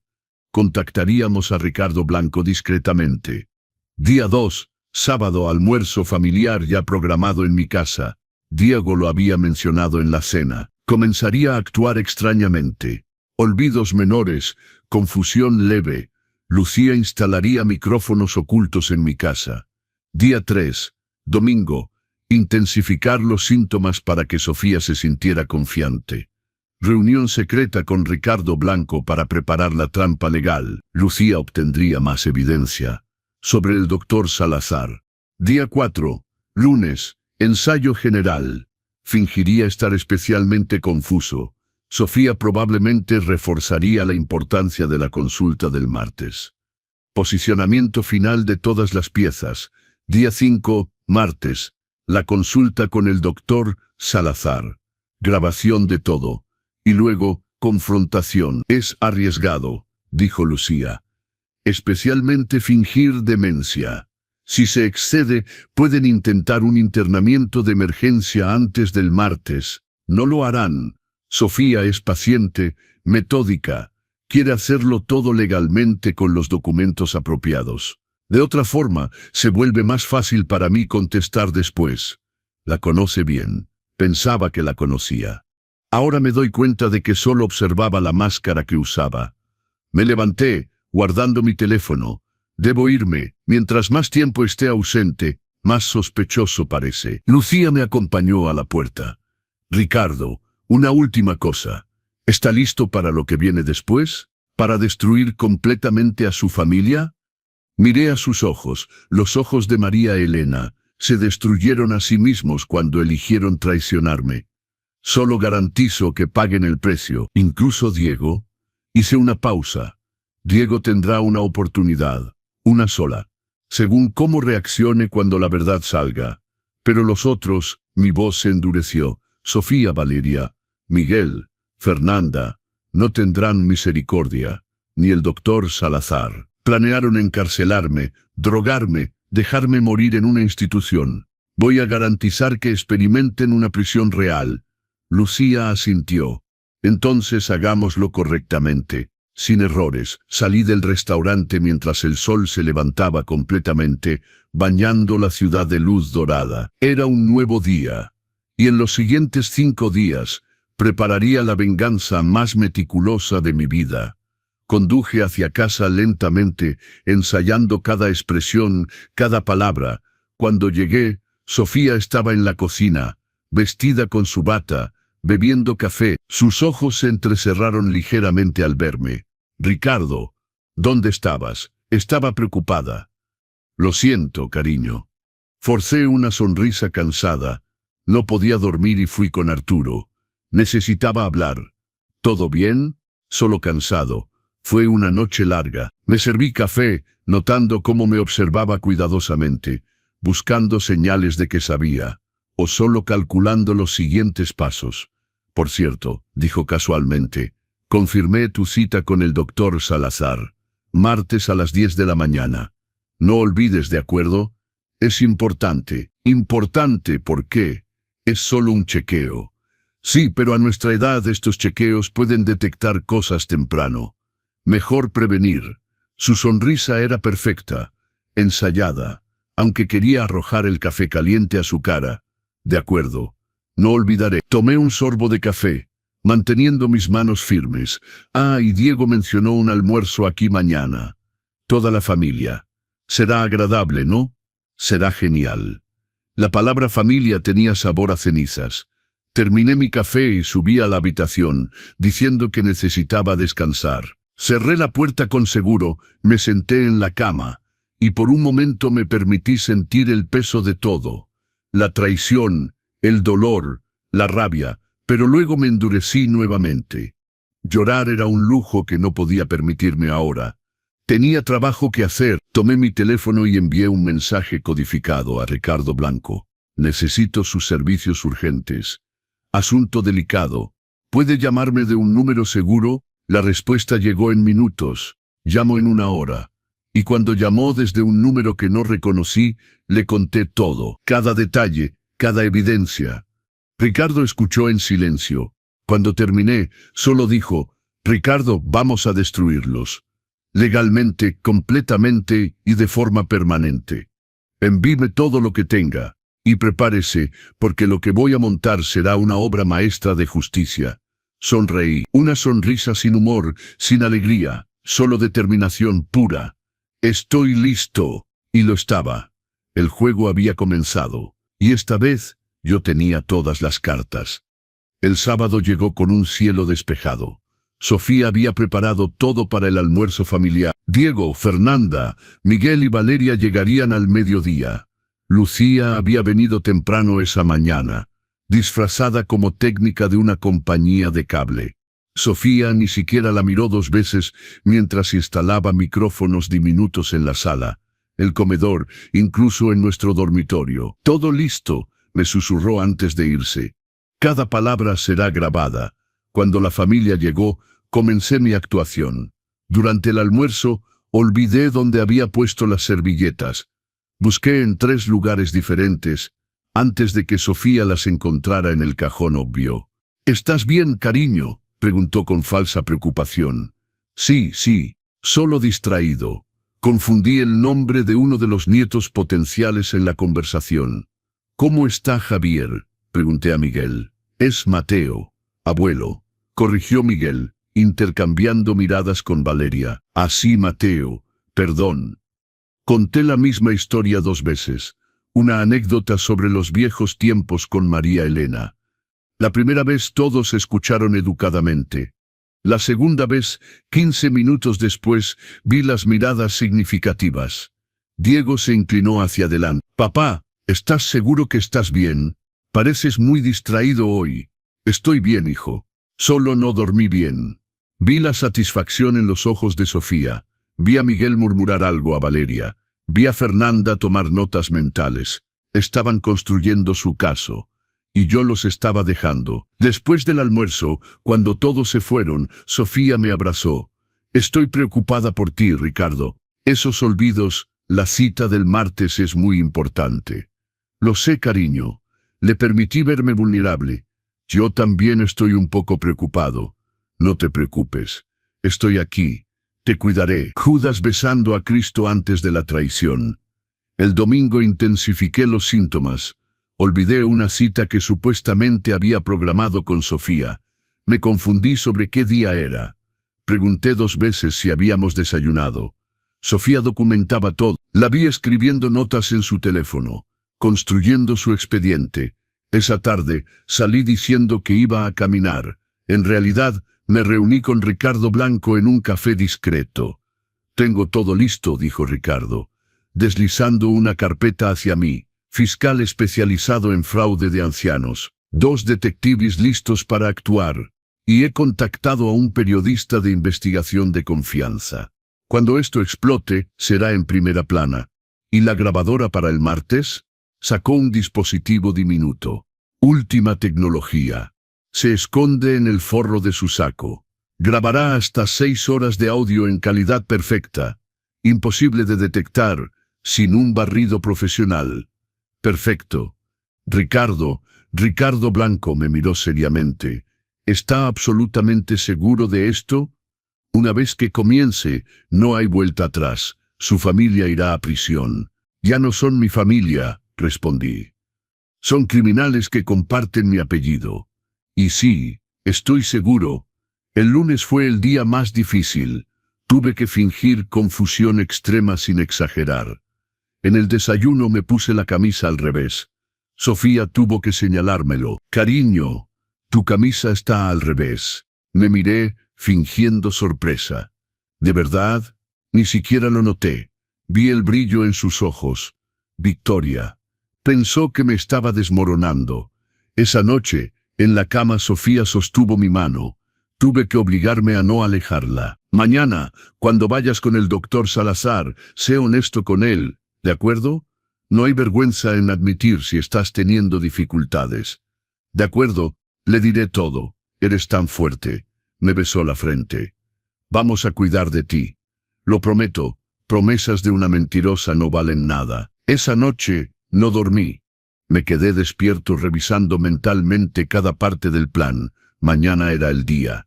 Contactaríamos a Ricardo Blanco discretamente. Día 2, sábado, almuerzo familiar ya programado en mi casa. Diego lo había mencionado en la cena. Comenzaría a actuar extrañamente. Olvidos menores, confusión leve. Lucía instalaría micrófonos ocultos en mi casa. Día 3, domingo. Intensificar los síntomas para que Sofía se sintiera confiante. Reunión secreta con Ricardo Blanco para preparar la trampa legal. Lucía obtendría más evidencia. Sobre el doctor Salazar. Día 4, lunes. Ensayo general. Fingiría estar especialmente confuso. Sofía probablemente reforzaría la importancia de la consulta del martes. Posicionamiento final de todas las piezas. Día 5, martes. La consulta con el doctor Salazar. Grabación de todo. Y luego, confrontación. Es arriesgado, dijo Lucía. Especialmente fingir demencia. Si se excede, pueden intentar un internamiento de emergencia antes del martes. No lo harán. Sofía es paciente, metódica. Quiere hacerlo todo legalmente con los documentos apropiados. De otra forma, se vuelve más fácil para mí contestar después. La conoce bien. Pensaba que la conocía. Ahora me doy cuenta de que solo observaba la máscara que usaba. Me levanté, guardando mi teléfono. Debo irme. Mientras más tiempo esté ausente, más sospechoso parece. Lucía me acompañó a la puerta. Ricardo, una última cosa. ¿Está listo para lo que viene después? ¿Para destruir completamente a su familia? Miré a sus ojos, los ojos de María Elena. Se destruyeron a sí mismos cuando eligieron traicionarme. Solo garantizo que paguen el precio. Incluso Diego. Hice una pausa. Diego tendrá una oportunidad. Una sola. Según cómo reaccione cuando la verdad salga. Pero los otros, mi voz se endureció. Sofía, Valeria, Miguel, Fernanda, no tendrán misericordia. Ni el doctor Salazar. Planearon encarcelarme, drogarme, dejarme morir en una institución. Voy a garantizar que experimenten una prisión real. Lucía asintió. Entonces hagámoslo correctamente. Sin errores. Salí del restaurante mientras el sol se levantaba completamente, bañando la ciudad de luz dorada. Era un nuevo día. Y en los siguientes 5 días, prepararía la venganza más meticulosa de mi vida. Conduje hacia casa lentamente, ensayando cada expresión, cada palabra. Cuando llegué, Sofía estaba en la cocina, vestida con su bata, bebiendo café. Sus ojos se entrecerraron ligeramente al verme. Ricardo, ¿dónde estabas? Estaba preocupada. Lo siento, cariño. Forcé una sonrisa cansada. No podía dormir y fui con Arturo. Necesitaba hablar. ¿Todo bien? Solo cansado. Fue una noche larga. Me serví café, notando cómo me observaba cuidadosamente, buscando señales de que sabía, o solo calculando los siguientes pasos. Por cierto, dijo casualmente, confirmé tu cita con el doctor Salazar. Martes a las 10 de la mañana. No olvides, ¿de acuerdo? Es importante. Importante, ¿por qué? Es solo un chequeo. Sí, pero a nuestra edad estos chequeos pueden detectar cosas temprano. Mejor prevenir. Su sonrisa era perfecta, ensayada, aunque quería arrojar el café caliente a su cara. De acuerdo. No olvidaré. Tomé un sorbo de café, manteniendo mis manos firmes. Y Diego mencionó un almuerzo aquí mañana. Toda la familia. Será agradable, ¿no? Será genial. La palabra familia tenía sabor a cenizas. Terminé mi café y subí a la habitación, diciendo que necesitaba descansar. Cerré la puerta con seguro, me senté en la cama, y por un momento me permití sentir el peso de todo. La traición, el dolor, la rabia, Pero luego me endurecí nuevamente. Llorar era un lujo que no podía permitirme ahora. Tenía trabajo que hacer. Tomé mi teléfono y envié un mensaje codificado a Ricardo Blanco. Necesito sus servicios urgentes. Asunto delicado. ¿Puede llamarme de un número seguro? La respuesta llegó en minutos. Llamo en 1 hora. Y cuando llamó desde un número que no reconocí, le conté todo, cada detalle, cada evidencia. Ricardo escuchó en silencio. Cuando terminé, solo dijo: Ricardo, vamos a destruirlos. Legalmente, completamente y de forma permanente. Envíeme todo lo que tenga. Y prepárese, porque lo que voy a montar será una obra maestra de justicia. Sonreí. Una sonrisa sin humor, sin alegría, solo determinación pura. Estoy listo. Y lo estaba. El juego había comenzado. Y esta vez, yo tenía todas las cartas. El sábado llegó con un cielo despejado. Sofía había preparado todo para el almuerzo familiar. Diego, Fernanda, Miguel y Valeria llegarían al mediodía. Lucía había venido temprano esa mañana, disfrazada como técnica de una compañía de cable. Sofía ni siquiera la miró 2 veces mientras instalaba micrófonos diminutos en la sala, el comedor, incluso en nuestro dormitorio. Todo listo, me susurró antes de irse. Cada palabra será grabada. Cuando la familia llegó, comencé mi actuación. Durante el almuerzo, olvidé dónde había puesto las servilletas. Busqué en 3 lugares diferentes, antes de que Sofía las encontrara en el cajón obvio. ¿Estás bien, cariño?, preguntó con falsa preocupación. Sí, solo distraído. Confundí el nombre de uno de los nietos potenciales en la conversación. ¿Cómo está Javier?, pregunté a Miguel. Es Mateo, abuelo, corrigió Miguel, intercambiando miradas con Valeria. Así, Mateo, perdón. Conté la misma historia 2 veces, una anécdota sobre los viejos tiempos con María Elena. La primera vez todos escucharon educadamente. La segunda vez, 15 minutos después, vi las miradas significativas. Diego se inclinó hacia adelante. Papá, ¿estás seguro que estás bien? Pareces muy distraído hoy. Estoy bien, hijo. Solo no dormí bien. Vi la satisfacción en los ojos de Sofía. Vi a Miguel murmurar algo a Valeria. Vi a Fernanda tomar notas mentales. Estaban construyendo su caso. Y yo los estaba dejando. Después del almuerzo, cuando todos se fueron, Sofía me abrazó. Estoy preocupada por ti, Ricardo. Esos olvidos, la cita del martes es muy importante. Lo sé, cariño. Le permití verme vulnerable. Yo también estoy un poco preocupado. No te preocupes. Estoy aquí. Te cuidaré. Judas besando a Cristo antes de la traición. El domingo intensifiqué los síntomas. Olvidé una cita que supuestamente había programado con Sofía. Me confundí sobre qué día era. Pregunté 2 veces si habíamos desayunado. Sofía documentaba todo. La vi escribiendo notas en su teléfono, construyendo su expediente. Esa tarde salí diciendo que iba a caminar. En realidad, me reuní con Ricardo Blanco en un café discreto. Tengo todo listo, dijo Ricardo, deslizando una carpeta hacia mí. Fiscal especializado en fraude de ancianos, 2 detectives listos para actuar, y he contactado a un periodista de investigación de confianza. Cuando esto explote, será en primera plana. ¿Y la grabadora para el martes? Sacó un dispositivo diminuto. Última tecnología. Se esconde en el forro de su saco. Grabará hasta 6 horas de audio en calidad perfecta. Imposible de detectar, sin un barrido profesional. Perfecto. Ricardo Blanco me miró seriamente. ¿Está absolutamente seguro de esto? Una vez que comience, no hay vuelta atrás. Su familia irá a prisión. Ya no son mi familia, respondí. Son criminales que comparten mi apellido. Y sí, estoy seguro. El lunes fue el día más difícil. Tuve que fingir confusión extrema sin exagerar. En el desayuno me puse la camisa al revés. Sofía tuvo que señalármelo. Cariño, tu camisa está al revés. Me miré, fingiendo sorpresa. ¿De verdad? Ni siquiera lo noté. Vi el brillo en sus ojos. Victoria. Pensó que me estaba desmoronando. Esa noche, En la cama Sofía sostuvo mi mano. Tuve que obligarme a no alejarla. Mañana, cuando vayas con el doctor Salazar, sé honesto con él, ¿de acuerdo? No hay vergüenza en admitir si estás teniendo dificultades. De acuerdo, le diré todo. Eres tan fuerte. Me besó la frente. Vamos a cuidar de ti. Lo prometo, promesas de una mentirosa no valen nada. Esa noche, no dormí. Me quedé despierto revisando mentalmente cada parte del plan. Mañana era el día.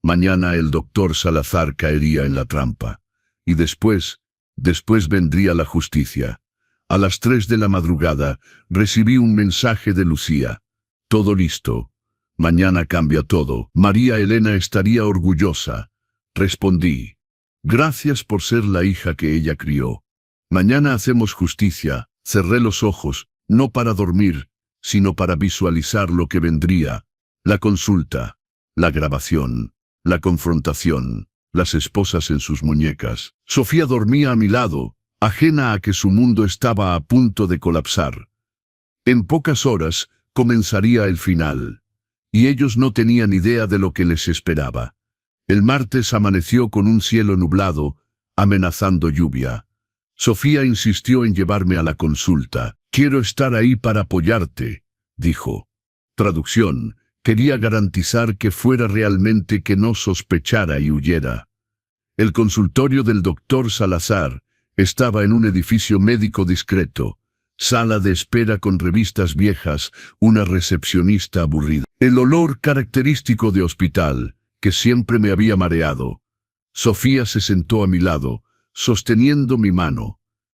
Mañana el doctor Salazar caería en la trampa. Y después vendría la justicia. A las 3 de la madrugada, recibí un mensaje de Lucía. Todo listo. Mañana cambia todo. María Elena estaría orgullosa. Respondí. Gracias por ser la hija que ella crió. Mañana hacemos justicia. Cerré los ojos, no para dormir, sino para visualizar lo que vendría. La consulta, la grabación, la confrontación, las esposas en sus muñecas. Sofía dormía a mi lado, ajena a que su mundo estaba a punto de colapsar. En pocas horas comenzaría el final, y ellos no tenían idea de lo que les esperaba. El martes amaneció con un cielo nublado, amenazando lluvia. Sofía insistió en llevarme a la consulta. Quiero estar ahí para apoyarte, dijo. Traducción, quería garantizar que fuera realmente, que no sospechara y huyera. El consultorio del doctor Salazar estaba en un edificio médico discreto, sala de espera con revistas viejas, una recepcionista aburrida. El olor característico de hospital, que siempre me había mareado. Sofía se sentó a mi lado, sosteniendo mi mano.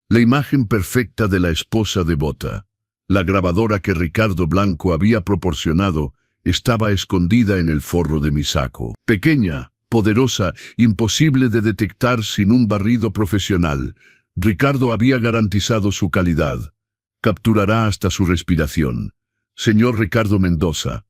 La imagen perfecta de la esposa devota. La grabadora que Ricardo Blanco había proporcionado estaba escondida en el forro de mi saco. Pequeña, poderosa, imposible de detectar sin un barrido profesional. Ricardo había garantizado su calidad. Capturará hasta su respiración. Señor Ricardo Mendoza.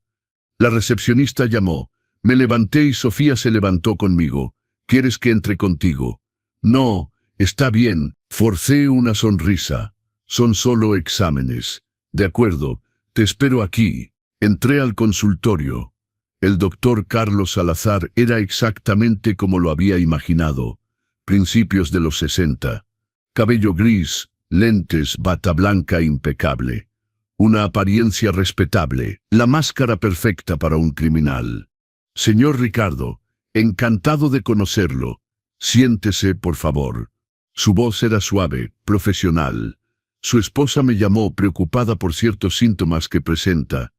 La recepcionista llamó. Me levanté y Sofía se levantó conmigo. ¿Quieres que entre contigo? No, está bien. Forcé una sonrisa. Son solo exámenes. De acuerdo, te espero aquí. Entré al consultorio. El doctor Carlos Salazar era exactamente como lo había imaginado. Principios de los 60. Cabello gris, lentes, bata blanca impecable. Una apariencia respetable, la máscara perfecta para un criminal. Señor Ricardo, encantado de conocerlo. Siéntese, por favor. Su voz era suave, profesional. Su esposa me llamó preocupada por ciertos síntomas que presenta.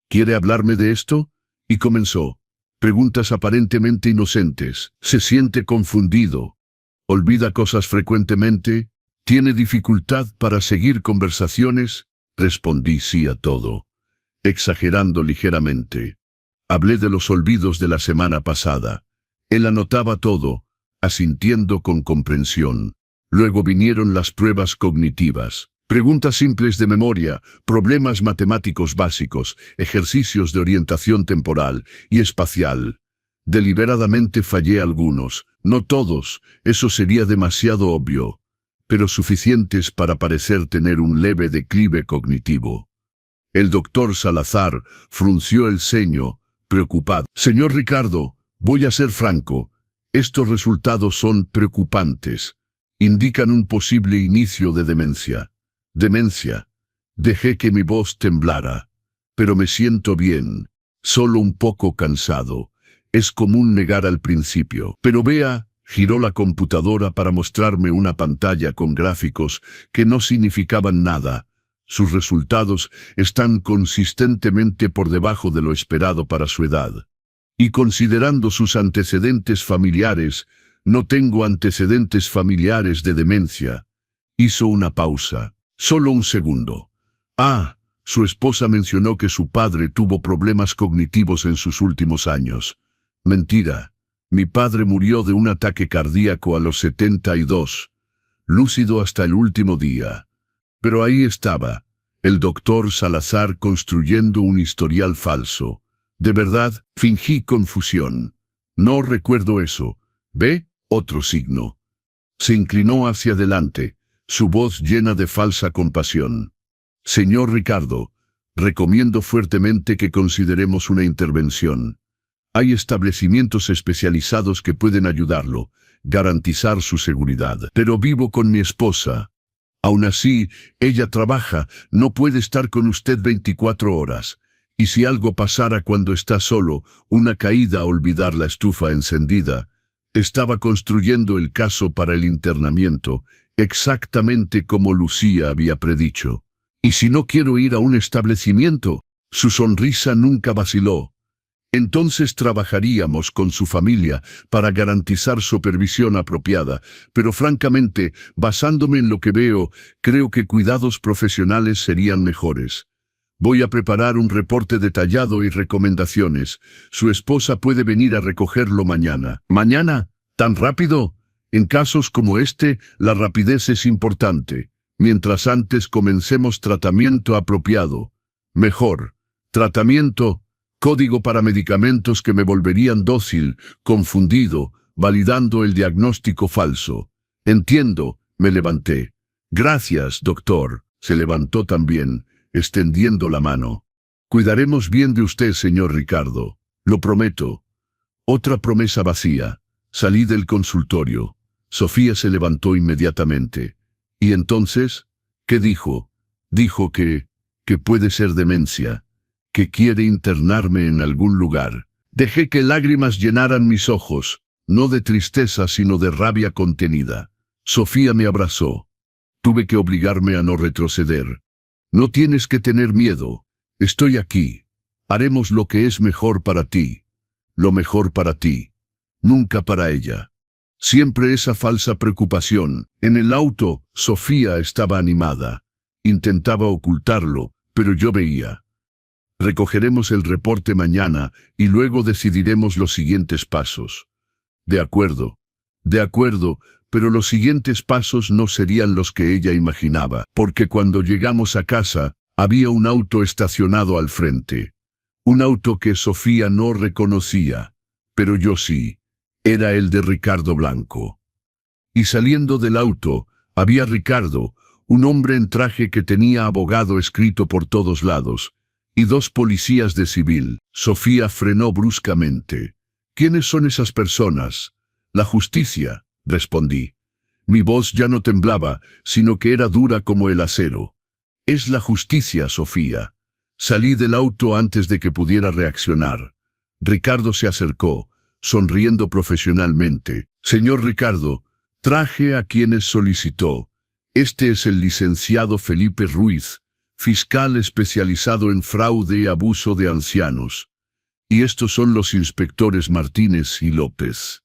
¿Quiere hablarme de esto? Y comenzó. Preguntas aparentemente inocentes. Se siente confundido. Olvida cosas frecuentemente. ¿Tiene dificultad para seguir conversaciones? Respondí sí a todo, exagerando ligeramente. Hablé de los olvidos de la semana pasada. Él anotaba todo, asintiendo con comprensión. Luego vinieron las pruebas cognitivas. Preguntas simples de memoria, problemas matemáticos básicos, ejercicios de orientación temporal y espacial. Deliberadamente fallé algunos, no todos, eso sería demasiado obvio, pero suficientes para parecer tener un leve declive cognitivo. El doctor Salazar frunció el ceño, preocupado. Señor Ricardo, voy a ser franco, estos resultados son preocupantes. Indican un posible inicio de demencia. Demencia. Dejé que mi voz temblara. Pero me siento bien, solo un poco cansado. Es común negar al principio. Pero vea, giró la computadora para mostrarme una pantalla con gráficos que no significaban nada. Sus resultados están consistentemente por debajo de lo esperado para su edad. Y considerando sus antecedentes familiares, no tengo antecedentes familiares de demencia. Hizo una pausa. Solo un segundo. Su esposa mencionó que su padre tuvo problemas cognitivos en sus últimos años. Mentira. Mi padre murió de un ataque cardíaco a los 72, lúcido hasta el último día. Pero ahí estaba, el doctor Salazar construyendo un historial falso. De verdad, fingí confusión. No recuerdo eso. ¿Ve? Otro signo. Se inclinó hacia adelante, su voz llena de falsa compasión. Señor Ricardo, Recomiendo fuertemente que consideremos una intervención. Hay establecimientos especializados que pueden ayudarlo, garantizar su seguridad. Pero vivo con mi esposa. Aún así, ella trabaja, no puede estar con usted 24 horas. Y si algo pasara cuando está solo, una caída, olvidar la estufa encendida. Estaba construyendo el caso para el internamiento, exactamente como Lucía había predicho. ¿Y si no quiero ir a un establecimiento? Su sonrisa nunca vaciló. Entonces trabajaríamos con su familia para garantizar supervisión apropiada, pero francamente, basándome en lo que veo, creo que cuidados profesionales serían mejores. Voy a preparar un reporte detallado y recomendaciones. Su esposa puede venir a recogerlo mañana. ¿Mañana? ¿Tan rápido? En casos como este, la rapidez es importante. Mientras antes comencemos tratamiento apropiado. Mejor. Tratamiento. Código para medicamentos que me volverían dócil, confundido, validando el diagnóstico falso. Entiendo, me levanté. Gracias, doctor. Se levantó también, extendiendo la mano. Cuidaremos bien de usted, señor Ricardo. Lo prometo. Otra promesa vacía. Salí del consultorio. Sofía se levantó inmediatamente. ¿Y entonces? ¿Qué dijo? Dijo que puede ser demencia, que quiere internarme en algún lugar. Dejé que lágrimas llenaran mis ojos, no de tristeza sino de rabia contenida. Sofía me abrazó. Tuve que obligarme a no retroceder. No tienes que tener miedo. Estoy aquí. Haremos lo que es mejor para ti. Lo mejor para ti. Nunca para ella. Siempre esa falsa preocupación. En el auto, Sofía estaba animada. Intentaba ocultarlo, pero yo veía. Recogeremos el reporte mañana y luego decidiremos los siguientes pasos. De acuerdo, pero los siguientes pasos no serían los que ella imaginaba, porque cuando llegamos a casa, había un auto estacionado al frente. Un auto que Sofía no reconocía, pero yo sí. Era el de Ricardo Blanco. Y saliendo del auto, había Ricardo, un hombre en traje que tenía abogado escrito por todos lados, y dos policías de civil. Sofía frenó bruscamente. ¿Quiénes son esas personas? La justicia, respondí. Mi voz ya no temblaba, sino que era dura como el acero. Es la justicia, Sofía. Salí del auto antes de que pudiera reaccionar. Ricardo se acercó, sonriendo profesionalmente. Señor Ricardo, traje a quienes solicitó. Este es el licenciado Felipe Ruiz, fiscal especializado en fraude y abuso de ancianos. Y estos son los inspectores Martínez y López.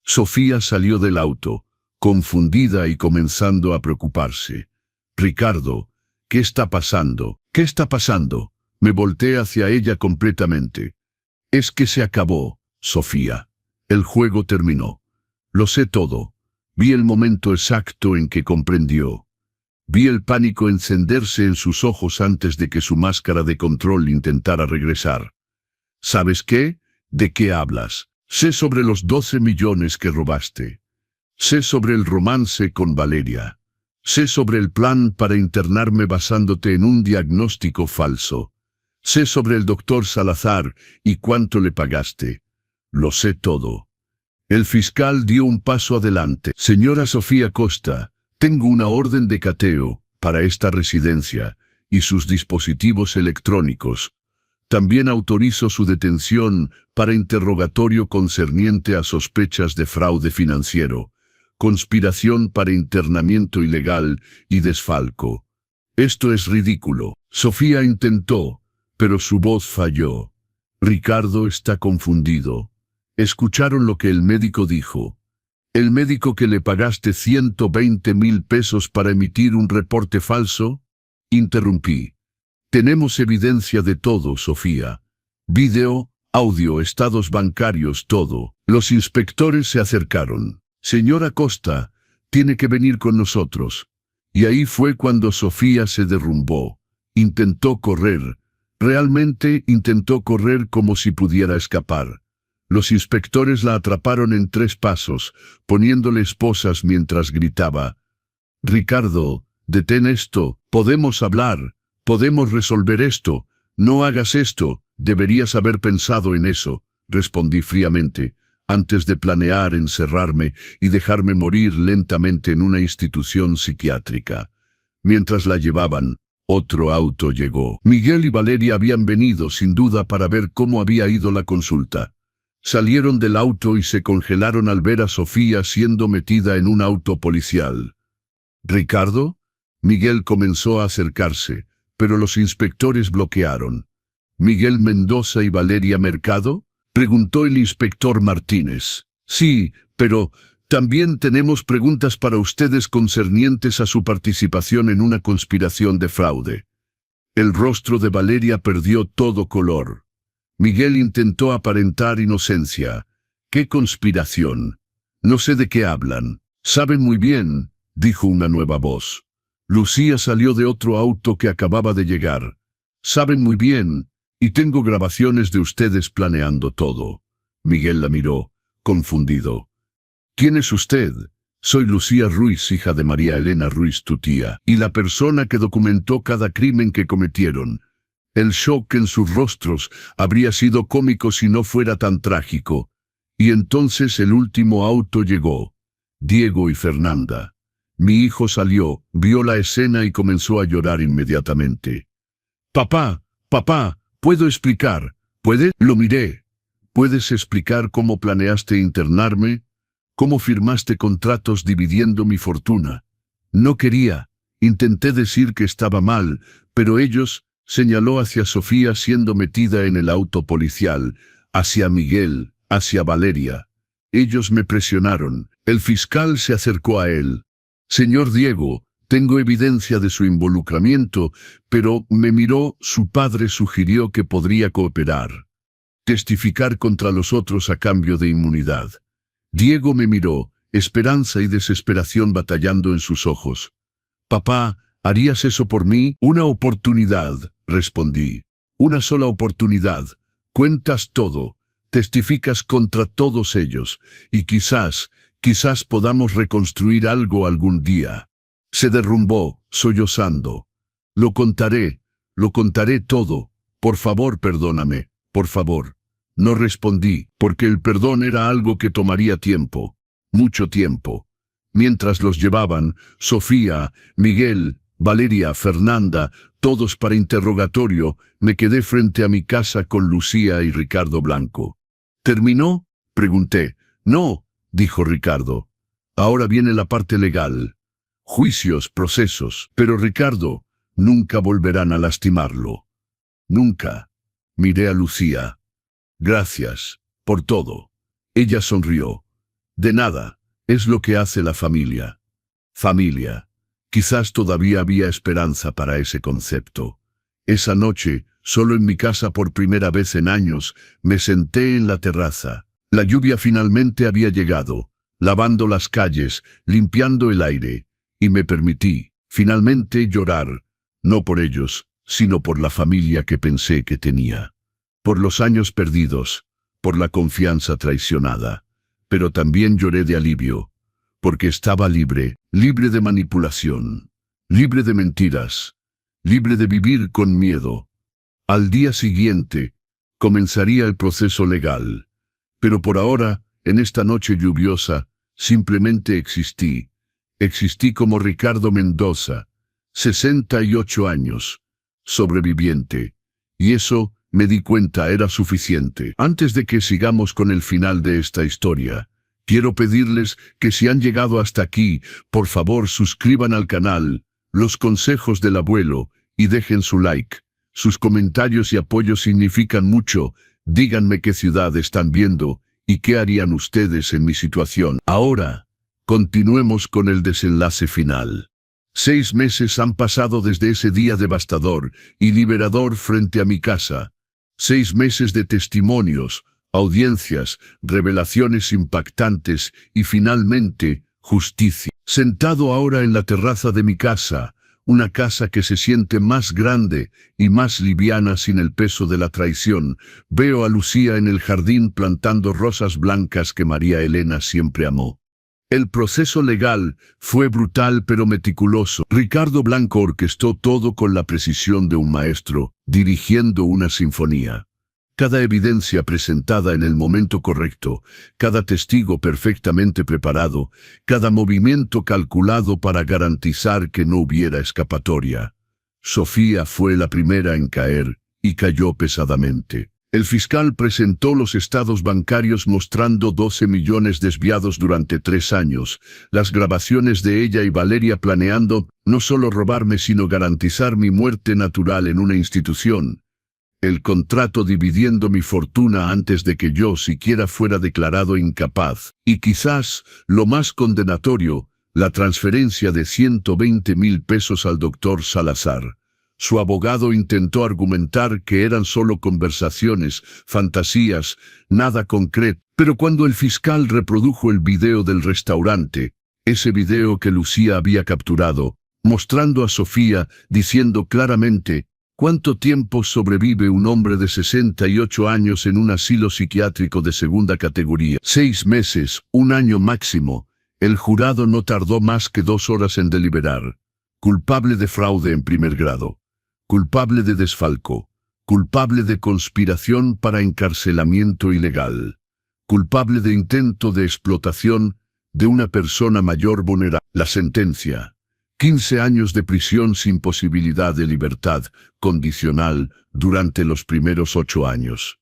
Sofía salió del auto, confundida y comenzando a preocuparse. Ricardo, ¿qué está pasando? ¿Qué está pasando? Me volteé hacia ella completamente. Es que se acabó, Sofía. El juego terminó. Lo sé todo. Vi el momento exacto en que comprendió. Vi el pánico encenderse en sus ojos antes de que su máscara de control intentara regresar. ¿Sabes qué? ¿De qué hablas? Sé sobre los 12 millones que robaste. Sé sobre el romance con Valeria. Sé sobre el plan para internarme basándote en un diagnóstico falso. Sé sobre el doctor Salazar y cuánto le pagaste. Lo sé todo. El fiscal dio un paso adelante. Señora Sofía Costa, tengo una orden de cateo para esta residencia y sus dispositivos electrónicos. También autorizo su detención para interrogatorio concerniente a sospechas de fraude financiero, conspiración para internamiento ilegal y desfalco. Esto es ridículo. Sofía intentó, pero su voz falló. Ricardo está confundido. ¿Escucharon lo que el médico dijo? ¿El médico que le pagaste 120,000 pesos para emitir un reporte falso? Interrumpí. Tenemos evidencia de todo, Sofía. Video, audio, estados bancarios, todo. Los inspectores se acercaron. Señora Costa, tiene que venir con nosotros. Y ahí fue cuando Sofía se derrumbó. Intentó correr. Realmente intentó correr como si pudiera escapar. Los inspectores la atraparon en 3 pasos, poniéndole esposas mientras gritaba. Ricardo, detén esto, podemos hablar. Podemos resolver esto. No hagas esto. Deberías haber pensado en eso, respondí fríamente, antes de planear encerrarme y dejarme morir lentamente en una institución psiquiátrica. Mientras la llevaban, otro auto llegó. Miguel y Valeria habían venido, sin duda, para ver cómo había ido la consulta. Salieron del auto y se congelaron al ver a Sofía siendo metida en un auto policial. ¿Ricardo? Miguel comenzó a acercarse, pero los inspectores bloquearon. ¿Miguel Mendoza y Valeria Mercado? Preguntó el inspector Martínez. Sí, pero también tenemos preguntas para ustedes concernientes a su participación en una conspiración de fraude. El rostro de Valeria perdió todo color. Miguel intentó aparentar inocencia. ¿Qué conspiración? No sé de qué hablan. Saben muy bien, dijo una nueva voz. Lucía salió de otro auto que acababa de llegar. Saben muy bien, y tengo grabaciones de ustedes planeando todo. Miguel la miró, confundido. ¿Quién es usted? Soy Lucía Ruiz, hija de María Elena Ruiz, tu tía, y la persona que documentó cada crimen que cometieron. El shock en sus rostros habría sido cómico si no fuera tan trágico. Y entonces el último auto llegó. Diego y Fernanda. Mi hijo salió, vio la escena y comenzó a llorar inmediatamente. Papá, papá, ¿puedo explicar? ¿Puede? Lo miré. ¿Puedes explicar cómo planeaste internarme? ¿Cómo firmaste contratos dividiendo mi fortuna? No quería. Intenté decir que estaba mal, pero ellos... Señaló hacia Sofía siendo metida en el auto policial, hacia Miguel, hacia Valeria. Ellos me presionaron. El fiscal se acercó a él. Señor Diego, tengo evidencia de su involucramiento, pero me miró, su padre sugirió que podría cooperar. Testificar contra los otros a cambio de inmunidad. Diego me miró, esperanza y desesperación batallando en sus ojos. Papá, ¿harías eso por mí? Una oportunidad, respondí. Una sola oportunidad. Cuentas todo. Testificas contra todos ellos. Y quizás podamos reconstruir algo algún día. Se derrumbó, sollozando. Lo contaré todo. Por favor, perdóname, por favor. No respondí, porque el perdón era algo que tomaría tiempo. Mucho tiempo. Mientras los llevaban, Sofía, Miguel, Valeria, Fernanda, todos para interrogatorio, me quedé frente a mi casa con Lucía y Ricardo Blanco. ¿Terminó? Pregunté. No, dijo Ricardo. Ahora viene la parte legal. Juicios, procesos. Pero Ricardo, nunca volverán a lastimarlo. Nunca. Miré a Lucía. Gracias, por todo. Ella sonrió. De nada, es lo que hace la familia. Familia. Quizás todavía había esperanza para ese concepto. Esa noche, solo en mi casa por primera vez en años, me senté en la terraza. La lluvia finalmente había llegado, lavando las calles, limpiando el aire, y me permití, finalmente, llorar, no por ellos, sino por la familia que pensé que tenía. Por los años perdidos, por la confianza traicionada. Pero también lloré de alivio, porque estaba libre de manipulación, libre de mentiras, libre de vivir con miedo. Al día siguiente, comenzaría el proceso legal. Pero por ahora, en esta noche lluviosa, simplemente existí. Existí como Ricardo Mendoza, 68 años, sobreviviente. Y eso, me di cuenta, era suficiente. Antes de que sigamos con el final de esta historia, quiero pedirles que si han llegado hasta aquí, por favor suscriban al canal, Los Consejos del Abuelo, y dejen su like. Sus comentarios y apoyos significan mucho. Díganme qué ciudad están viendo, y qué harían ustedes en mi situación. Ahora, continuemos con el desenlace final. 6 meses han pasado desde ese día devastador y liberador frente a mi casa. 6 meses de testimonios, audiencias, revelaciones impactantes y finalmente, justicia. Sentado ahora en la terraza de mi casa, una casa que se siente más grande y más liviana sin el peso de la traición, veo a Lucía en el jardín plantando rosas blancas que María Elena siempre amó. El proceso legal fue brutal pero meticuloso. Ricardo Blanco orquestó todo con la precisión de un maestro, dirigiendo una sinfonía. Cada evidencia presentada en el momento correcto, cada testigo perfectamente preparado, cada movimiento calculado para garantizar que no hubiera escapatoria. Sofía fue la primera en caer, y cayó pesadamente. El fiscal presentó los estados bancarios mostrando 12 millones desviados durante 3 años, las grabaciones de ella y Valeria planeando no solo robarme sino garantizar mi muerte natural en una institución. El contrato dividiendo mi fortuna antes de que yo siquiera fuera declarado incapaz. Y quizás, lo más condenatorio, la transferencia de 120,000 pesos al doctor Salazar. Su abogado intentó argumentar que eran solo conversaciones, fantasías, nada concreto. Pero cuando el fiscal reprodujo el video del restaurante, ese video que Lucía había capturado, mostrando a Sofía, diciendo claramente: ¿cuánto tiempo sobrevive un hombre de 68 años en un asilo psiquiátrico de segunda categoría? 6 meses, 1 año máximo. El jurado no tardó más que 2 horas en deliberar. Culpable de fraude en primer grado. Culpable de desfalco. Culpable de conspiración para encarcelamiento ilegal. Culpable de intento de explotación de una persona mayor vulnerable. La sentencia: 15 años de prisión sin posibilidad de libertad condicional durante los primeros 8 años.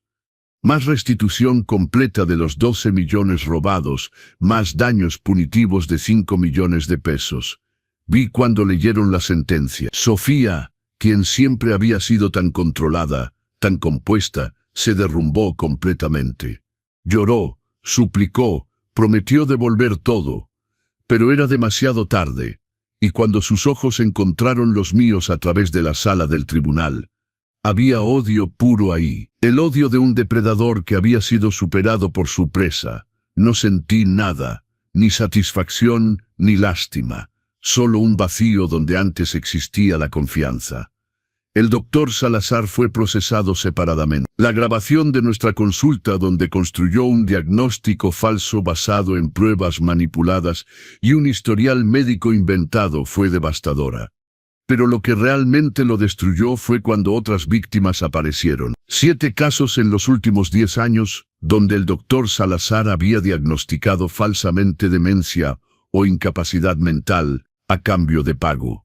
Más restitución completa de los 12 millones robados, más daños punitivos de 5 millones de pesos. Vi cuando leyeron la sentencia. Sofía, quien siempre había sido tan controlada, tan compuesta, se derrumbó completamente. Lloró, suplicó, prometió devolver todo. Pero era demasiado tarde. Y cuando sus ojos encontraron los míos a través de la sala del tribunal, había odio puro ahí, el odio de un depredador que había sido superado por su presa. No sentí nada, ni satisfacción, ni lástima, solo un vacío donde antes existía la confianza. El doctor Salazar fue procesado separadamente. La grabación de nuestra consulta donde construyó un diagnóstico falso basado en pruebas manipuladas y un historial médico inventado fue devastadora. Pero lo que realmente lo destruyó fue cuando otras víctimas aparecieron. 7 casos en los últimos 10 años, donde el doctor Salazar había diagnosticado falsamente demencia o incapacidad mental a cambio de pago.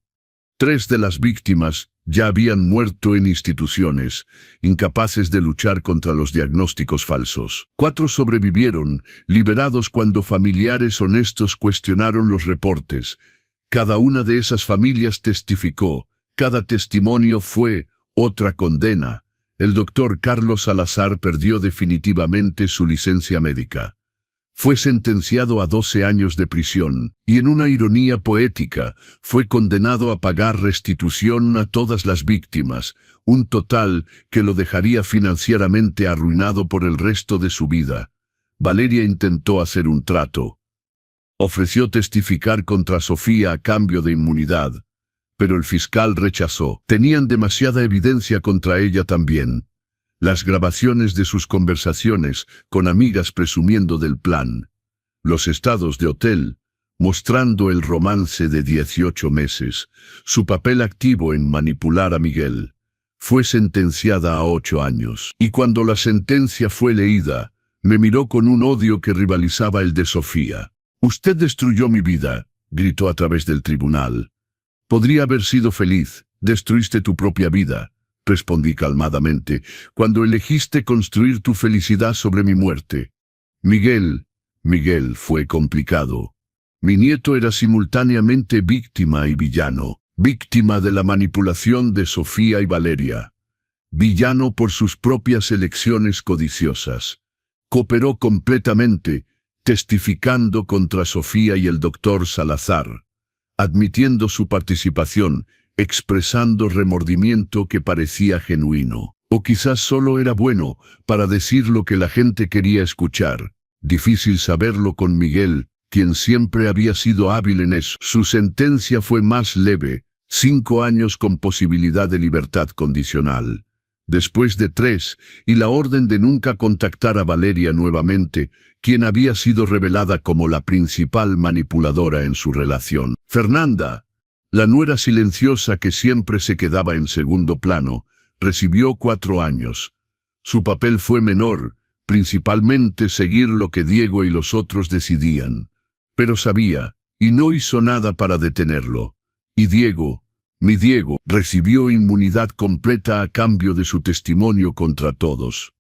3 de las víctimas ya habían muerto en instituciones, incapaces de luchar contra los diagnósticos falsos. 4 sobrevivieron, liberados cuando familiares honestos cuestionaron los reportes. Cada una de esas familias testificó, cada testimonio fue otra condena. El doctor Carlos Salazar perdió definitivamente su licencia médica. Fue sentenciado a 12 años de prisión, y en una ironía poética, fue condenado a pagar restitución a todas las víctimas, un total que lo dejaría financieramente arruinado por el resto de su vida. Valeria intentó hacer un trato. Ofreció testificar contra Sofía a cambio de inmunidad, pero el fiscal rechazó. Tenían demasiada evidencia contra ella también. Las grabaciones de sus conversaciones con amigas presumiendo del plan. Los estados de hotel, mostrando el romance de 18 meses, su papel activo en manipular a Miguel. Fue sentenciada a 8 años. Y cuando la sentencia fue leída, me miró con un odio que rivalizaba el de Sofía. «Usted destruyó mi vida», gritó a través del tribunal. «Podría haber sido feliz, destruiste tu propia vida», respondí calmadamente, «cuando elegiste construir tu felicidad sobre mi muerte». Miguel fue complicado. Mi nieto era simultáneamente víctima y villano, víctima de la manipulación de Sofía y Valeria. Villano por sus propias elecciones codiciosas. Cooperó completamente, testificando contra Sofía y el doctor Salazar, admitiendo su participación, expresando remordimiento que parecía genuino. O quizás solo era bueno para decir lo que la gente quería escuchar. Difícil saberlo con Miguel, quien siempre había sido hábil en eso. Su sentencia fue más leve, 5 años con posibilidad de libertad condicional. Después de 3, y la orden de nunca contactar a Valeria nuevamente, quien había sido revelada como la principal manipuladora en su relación. Fernanda, la nuera silenciosa que siempre se quedaba en segundo plano, recibió 4 años. Su papel fue menor, principalmente seguir lo que Diego y los otros decidían. Pero sabía, y no hizo nada para detenerlo. Y Diego, mi Diego, recibió inmunidad completa a cambio de su testimonio contra todos.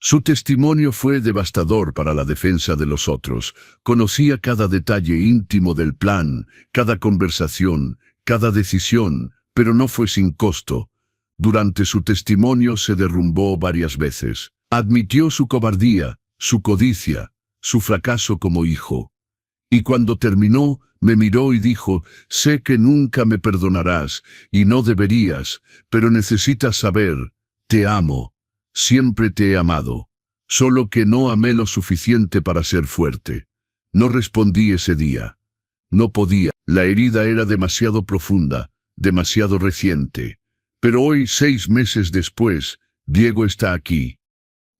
Su testimonio fue devastador para la defensa de los otros. Conocía cada detalle íntimo del plan, cada conversación, cada decisión, pero no fue sin costo. Durante su testimonio se derrumbó varias veces. Admitió su cobardía, su codicia, su fracaso como hijo. Y cuando terminó, me miró y dijo: sé que nunca me perdonarás, y no deberías, pero necesitas saber, te amo, siempre te he amado, solo que no amé lo suficiente para ser fuerte. No respondí ese día. No podía, la herida era demasiado profunda, demasiado reciente. Pero hoy, 6 meses después, Diego está aquí.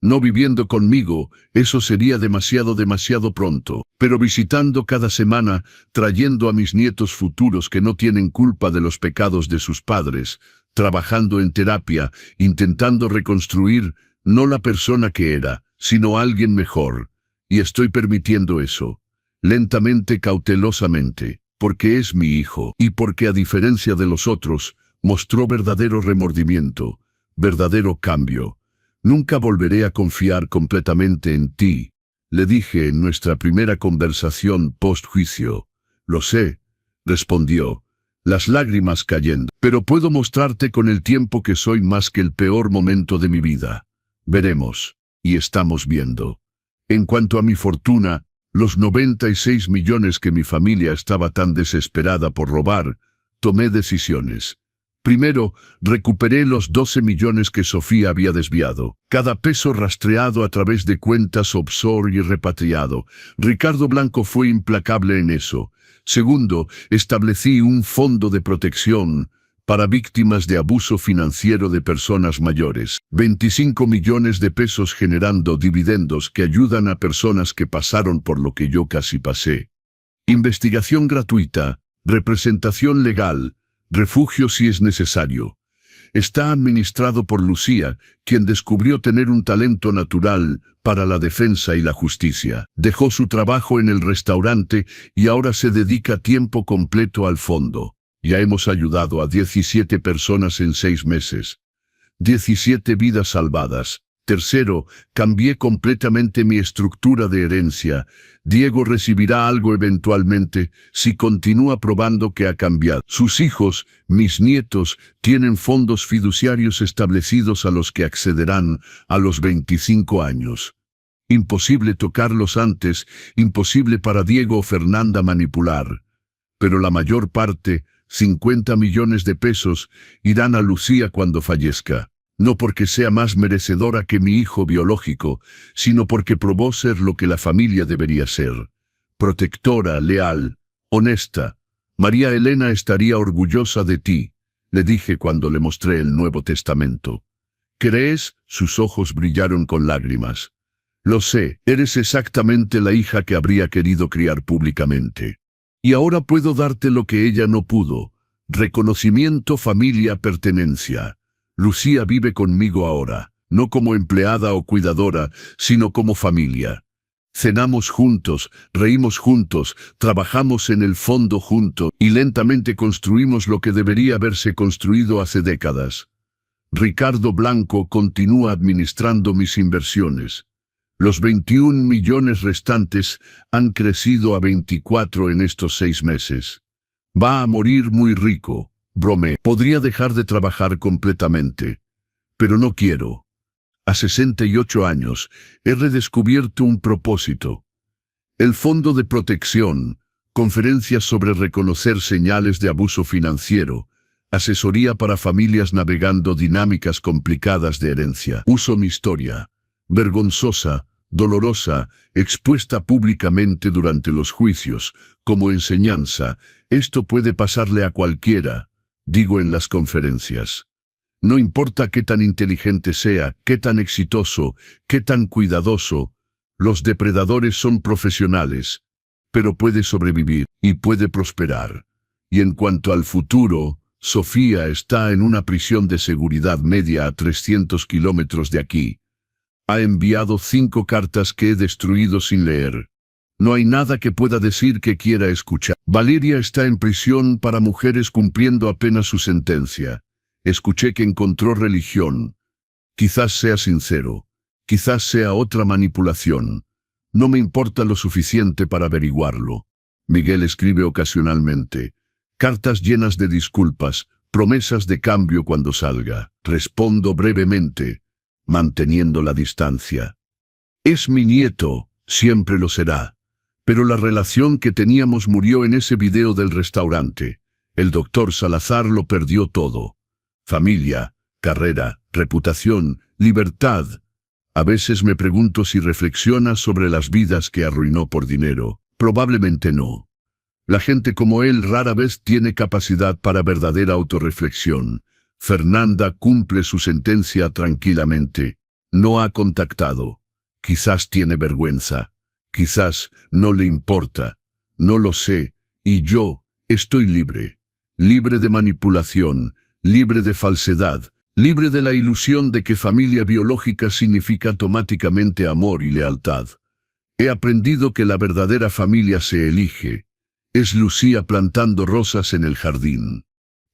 No viviendo conmigo, eso sería demasiado pronto, pero visitando cada semana, trayendo a mis nietos futuros que no tienen culpa de los pecados de sus padres, trabajando en terapia, intentando reconstruir, no la persona que era, sino alguien mejor. Y estoy permitiendo eso, lentamente, cautelosamente, porque es mi hijo, y porque a diferencia de los otros, mostró verdadero remordimiento, verdadero cambio. Nunca volveré a confiar completamente en ti, le dije en nuestra primera conversación post-juicio. Lo sé, respondió, las lágrimas cayendo. Pero puedo mostrarte con el tiempo que soy más que el peor momento de mi vida. Veremos, y estamos viendo. En cuanto a mi fortuna, los 96 millones que mi familia estaba tan desesperada por robar, tomé decisiones. Primero, recuperé los 12 millones que Sofía había desviado, cada peso rastreado a través de cuentas offshore y repatriado. Ricardo Blanco fue implacable en eso. Segundo, establecí un fondo de protección para víctimas de abuso financiero de personas mayores. 25 millones de pesos generando dividendos que ayudan a personas que pasaron por lo que yo casi pasé. Investigación gratuita, representación legal, refugio si es necesario. Está administrado por Lucía, quien descubrió tener un talento natural para la defensa y la justicia. Dejó su trabajo en el restaurante y ahora se dedica tiempo completo al fondo. Ya hemos ayudado a 17 personas en 6 meses. 17 vidas salvadas. Tercero, cambié completamente mi estructura de herencia. Diego recibirá algo eventualmente si continúa probando que ha cambiado. Sus hijos, mis nietos, tienen fondos fiduciarios establecidos a los que accederán a los 25 años. Imposible tocarlos antes, imposible para Diego o Fernanda manipular. Pero la mayor parte, 50 millones de pesos, irán a Lucía cuando fallezca. No porque sea más merecedora que mi hijo biológico, sino porque probó ser lo que la familia debería ser. Protectora, leal, honesta. María Elena estaría orgullosa de ti, le dije cuando le mostré el Nuevo Testamento. ¿Crees? Sus ojos brillaron con lágrimas. Lo sé, eres exactamente la hija que habría querido criar públicamente. Y ahora puedo darte lo que ella no pudo. Reconocimiento, familia, pertenencia. Lucía vive conmigo ahora, no como empleada o cuidadora, sino como familia. Cenamos juntos, reímos juntos, trabajamos en el fondo juntos y lentamente construimos lo que debería haberse construido hace décadas. Ricardo Blanco continúa administrando mis inversiones. Los 21 millones restantes han crecido a 24 en estos 6 meses. Va a morir muy rico. Bromeé. Podría dejar de trabajar completamente, pero no quiero. A 68 años, he redescubierto un propósito. El Fondo de Protección, conferencias sobre reconocer señales de abuso financiero, asesoría para familias navegando dinámicas complicadas de herencia. Uso mi historia, vergonzosa, dolorosa, expuesta públicamente durante los juicios, como enseñanza. Esto puede pasarle a cualquiera. Digo en las conferencias. No importa qué tan inteligente sea, qué tan exitoso, qué tan cuidadoso, los depredadores son profesionales, pero puede sobrevivir y puede prosperar. Y en cuanto al futuro, Sofía está en una prisión de seguridad media a 300 kilómetros de aquí. Ha enviado 5 cartas que he destruido sin leer. No hay nada que pueda decir que quiera escuchar. Valeria está en prisión para mujeres cumpliendo apenas su sentencia. Escuché que encontró religión. Quizás sea sincero. Quizás sea otra manipulación. No me importa lo suficiente para averiguarlo. Miguel escribe ocasionalmente. Cartas llenas de disculpas, promesas de cambio cuando salga. Respondo brevemente, manteniendo la distancia. Es mi nieto, siempre lo será. Pero la relación que teníamos murió en ese video del restaurante. El doctor Salazar lo perdió todo. Familia, carrera, reputación, libertad. A veces me pregunto si reflexiona sobre las vidas que arruinó por dinero. Probablemente no. La gente como él rara vez tiene capacidad para verdadera autorreflexión. Fernanda cumple su sentencia tranquilamente. No ha contactado. Quizás tiene vergüenza. Quizás no le importa. No lo sé. Y yo estoy libre. Libre de manipulación. Libre de falsedad. Libre de la ilusión de que familia biológica significa automáticamente amor y lealtad. He aprendido que la verdadera familia se elige. Es Lucía plantando rosas en el jardín.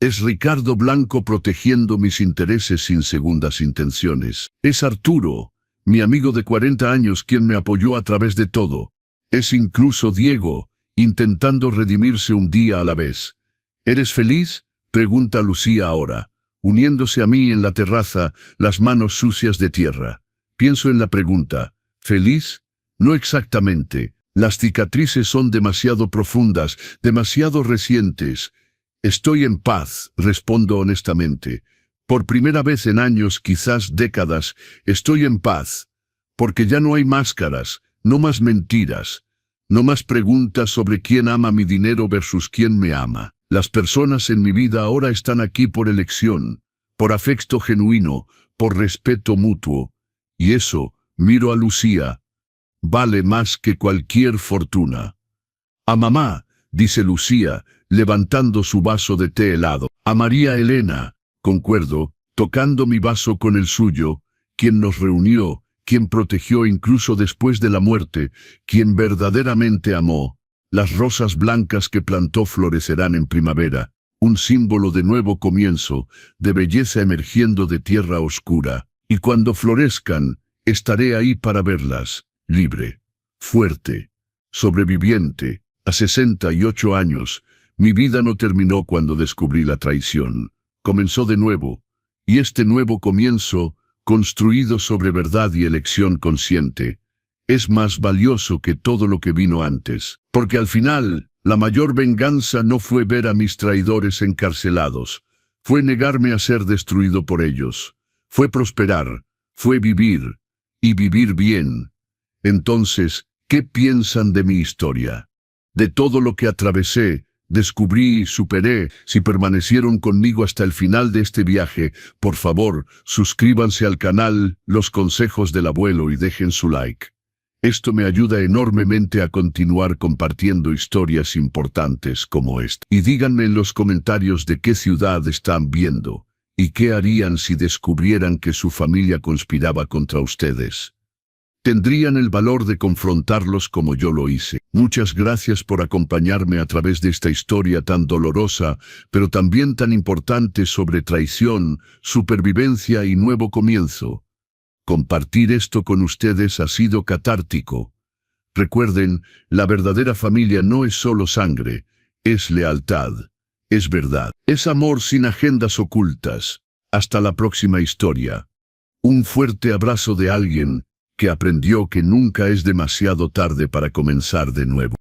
Es Ricardo Blanco protegiendo mis intereses sin segundas intenciones. Es Arturo, mi amigo de 40 años quien me apoyó a través de todo. Es incluso Diego, intentando redimirse un día a la vez. ¿Eres feliz?, pregunta Lucía ahora, uniéndose a mí en la terraza, las manos sucias de tierra. Pienso en la pregunta, ¿feliz? No exactamente. Las cicatrices son demasiado profundas, demasiado recientes. Estoy en paz, respondo honestamente. Por primera vez en años, quizás décadas, estoy en paz. Porque ya no hay máscaras, no más mentiras, no más preguntas sobre quién ama mi dinero versus quién me ama. Las personas en mi vida ahora están aquí por elección, por afecto genuino, por respeto mutuo. Y eso, miro a Lucía, vale más que cualquier fortuna. A mamá, dice Lucía, levantando su vaso de té helado. A María Elena, concuerdo, tocando mi vaso con el suyo, quien nos reunió, quien protegió incluso después de la muerte, quien verdaderamente amó. Las rosas blancas que plantó florecerán en primavera, un símbolo de nuevo comienzo, de belleza emergiendo de tierra oscura. Y cuando florezcan, estaré ahí para verlas, libre, fuerte, sobreviviente. A 68 años, mi vida no terminó cuando descubrí la traición. Comenzó de nuevo, y este nuevo comienzo, construido sobre verdad y elección consciente, es más valioso que todo lo que vino antes. Porque al final, la mayor venganza no fue ver a mis traidores encarcelados, fue negarme a ser destruido por ellos, fue prosperar, fue vivir, y vivir bien. Entonces, ¿qué piensan de mi historia? De todo lo que atravesé, descubrí y superé. Si permanecieron conmigo hasta el final de este viaje, por favor, suscríbanse al canal Los Consejos del Abuelo y dejen su like. Esto me ayuda enormemente a continuar compartiendo historias importantes como esta. Y díganme en los comentarios de qué ciudad están viendo, y qué harían si descubrieran que su familia conspiraba contra ustedes. ¿Tendrían el valor de confrontarlos como yo lo hice? Muchas gracias por acompañarme a través de esta historia tan dolorosa, pero también tan importante sobre traición, supervivencia y nuevo comienzo. Compartir esto con ustedes ha sido catártico. Recuerden, la verdadera familia no es solo sangre, es lealtad, es verdad, es amor sin agendas ocultas. Hasta la próxima historia. Un fuerte abrazo de alguien que aprendió que nunca es demasiado tarde para comenzar de nuevo.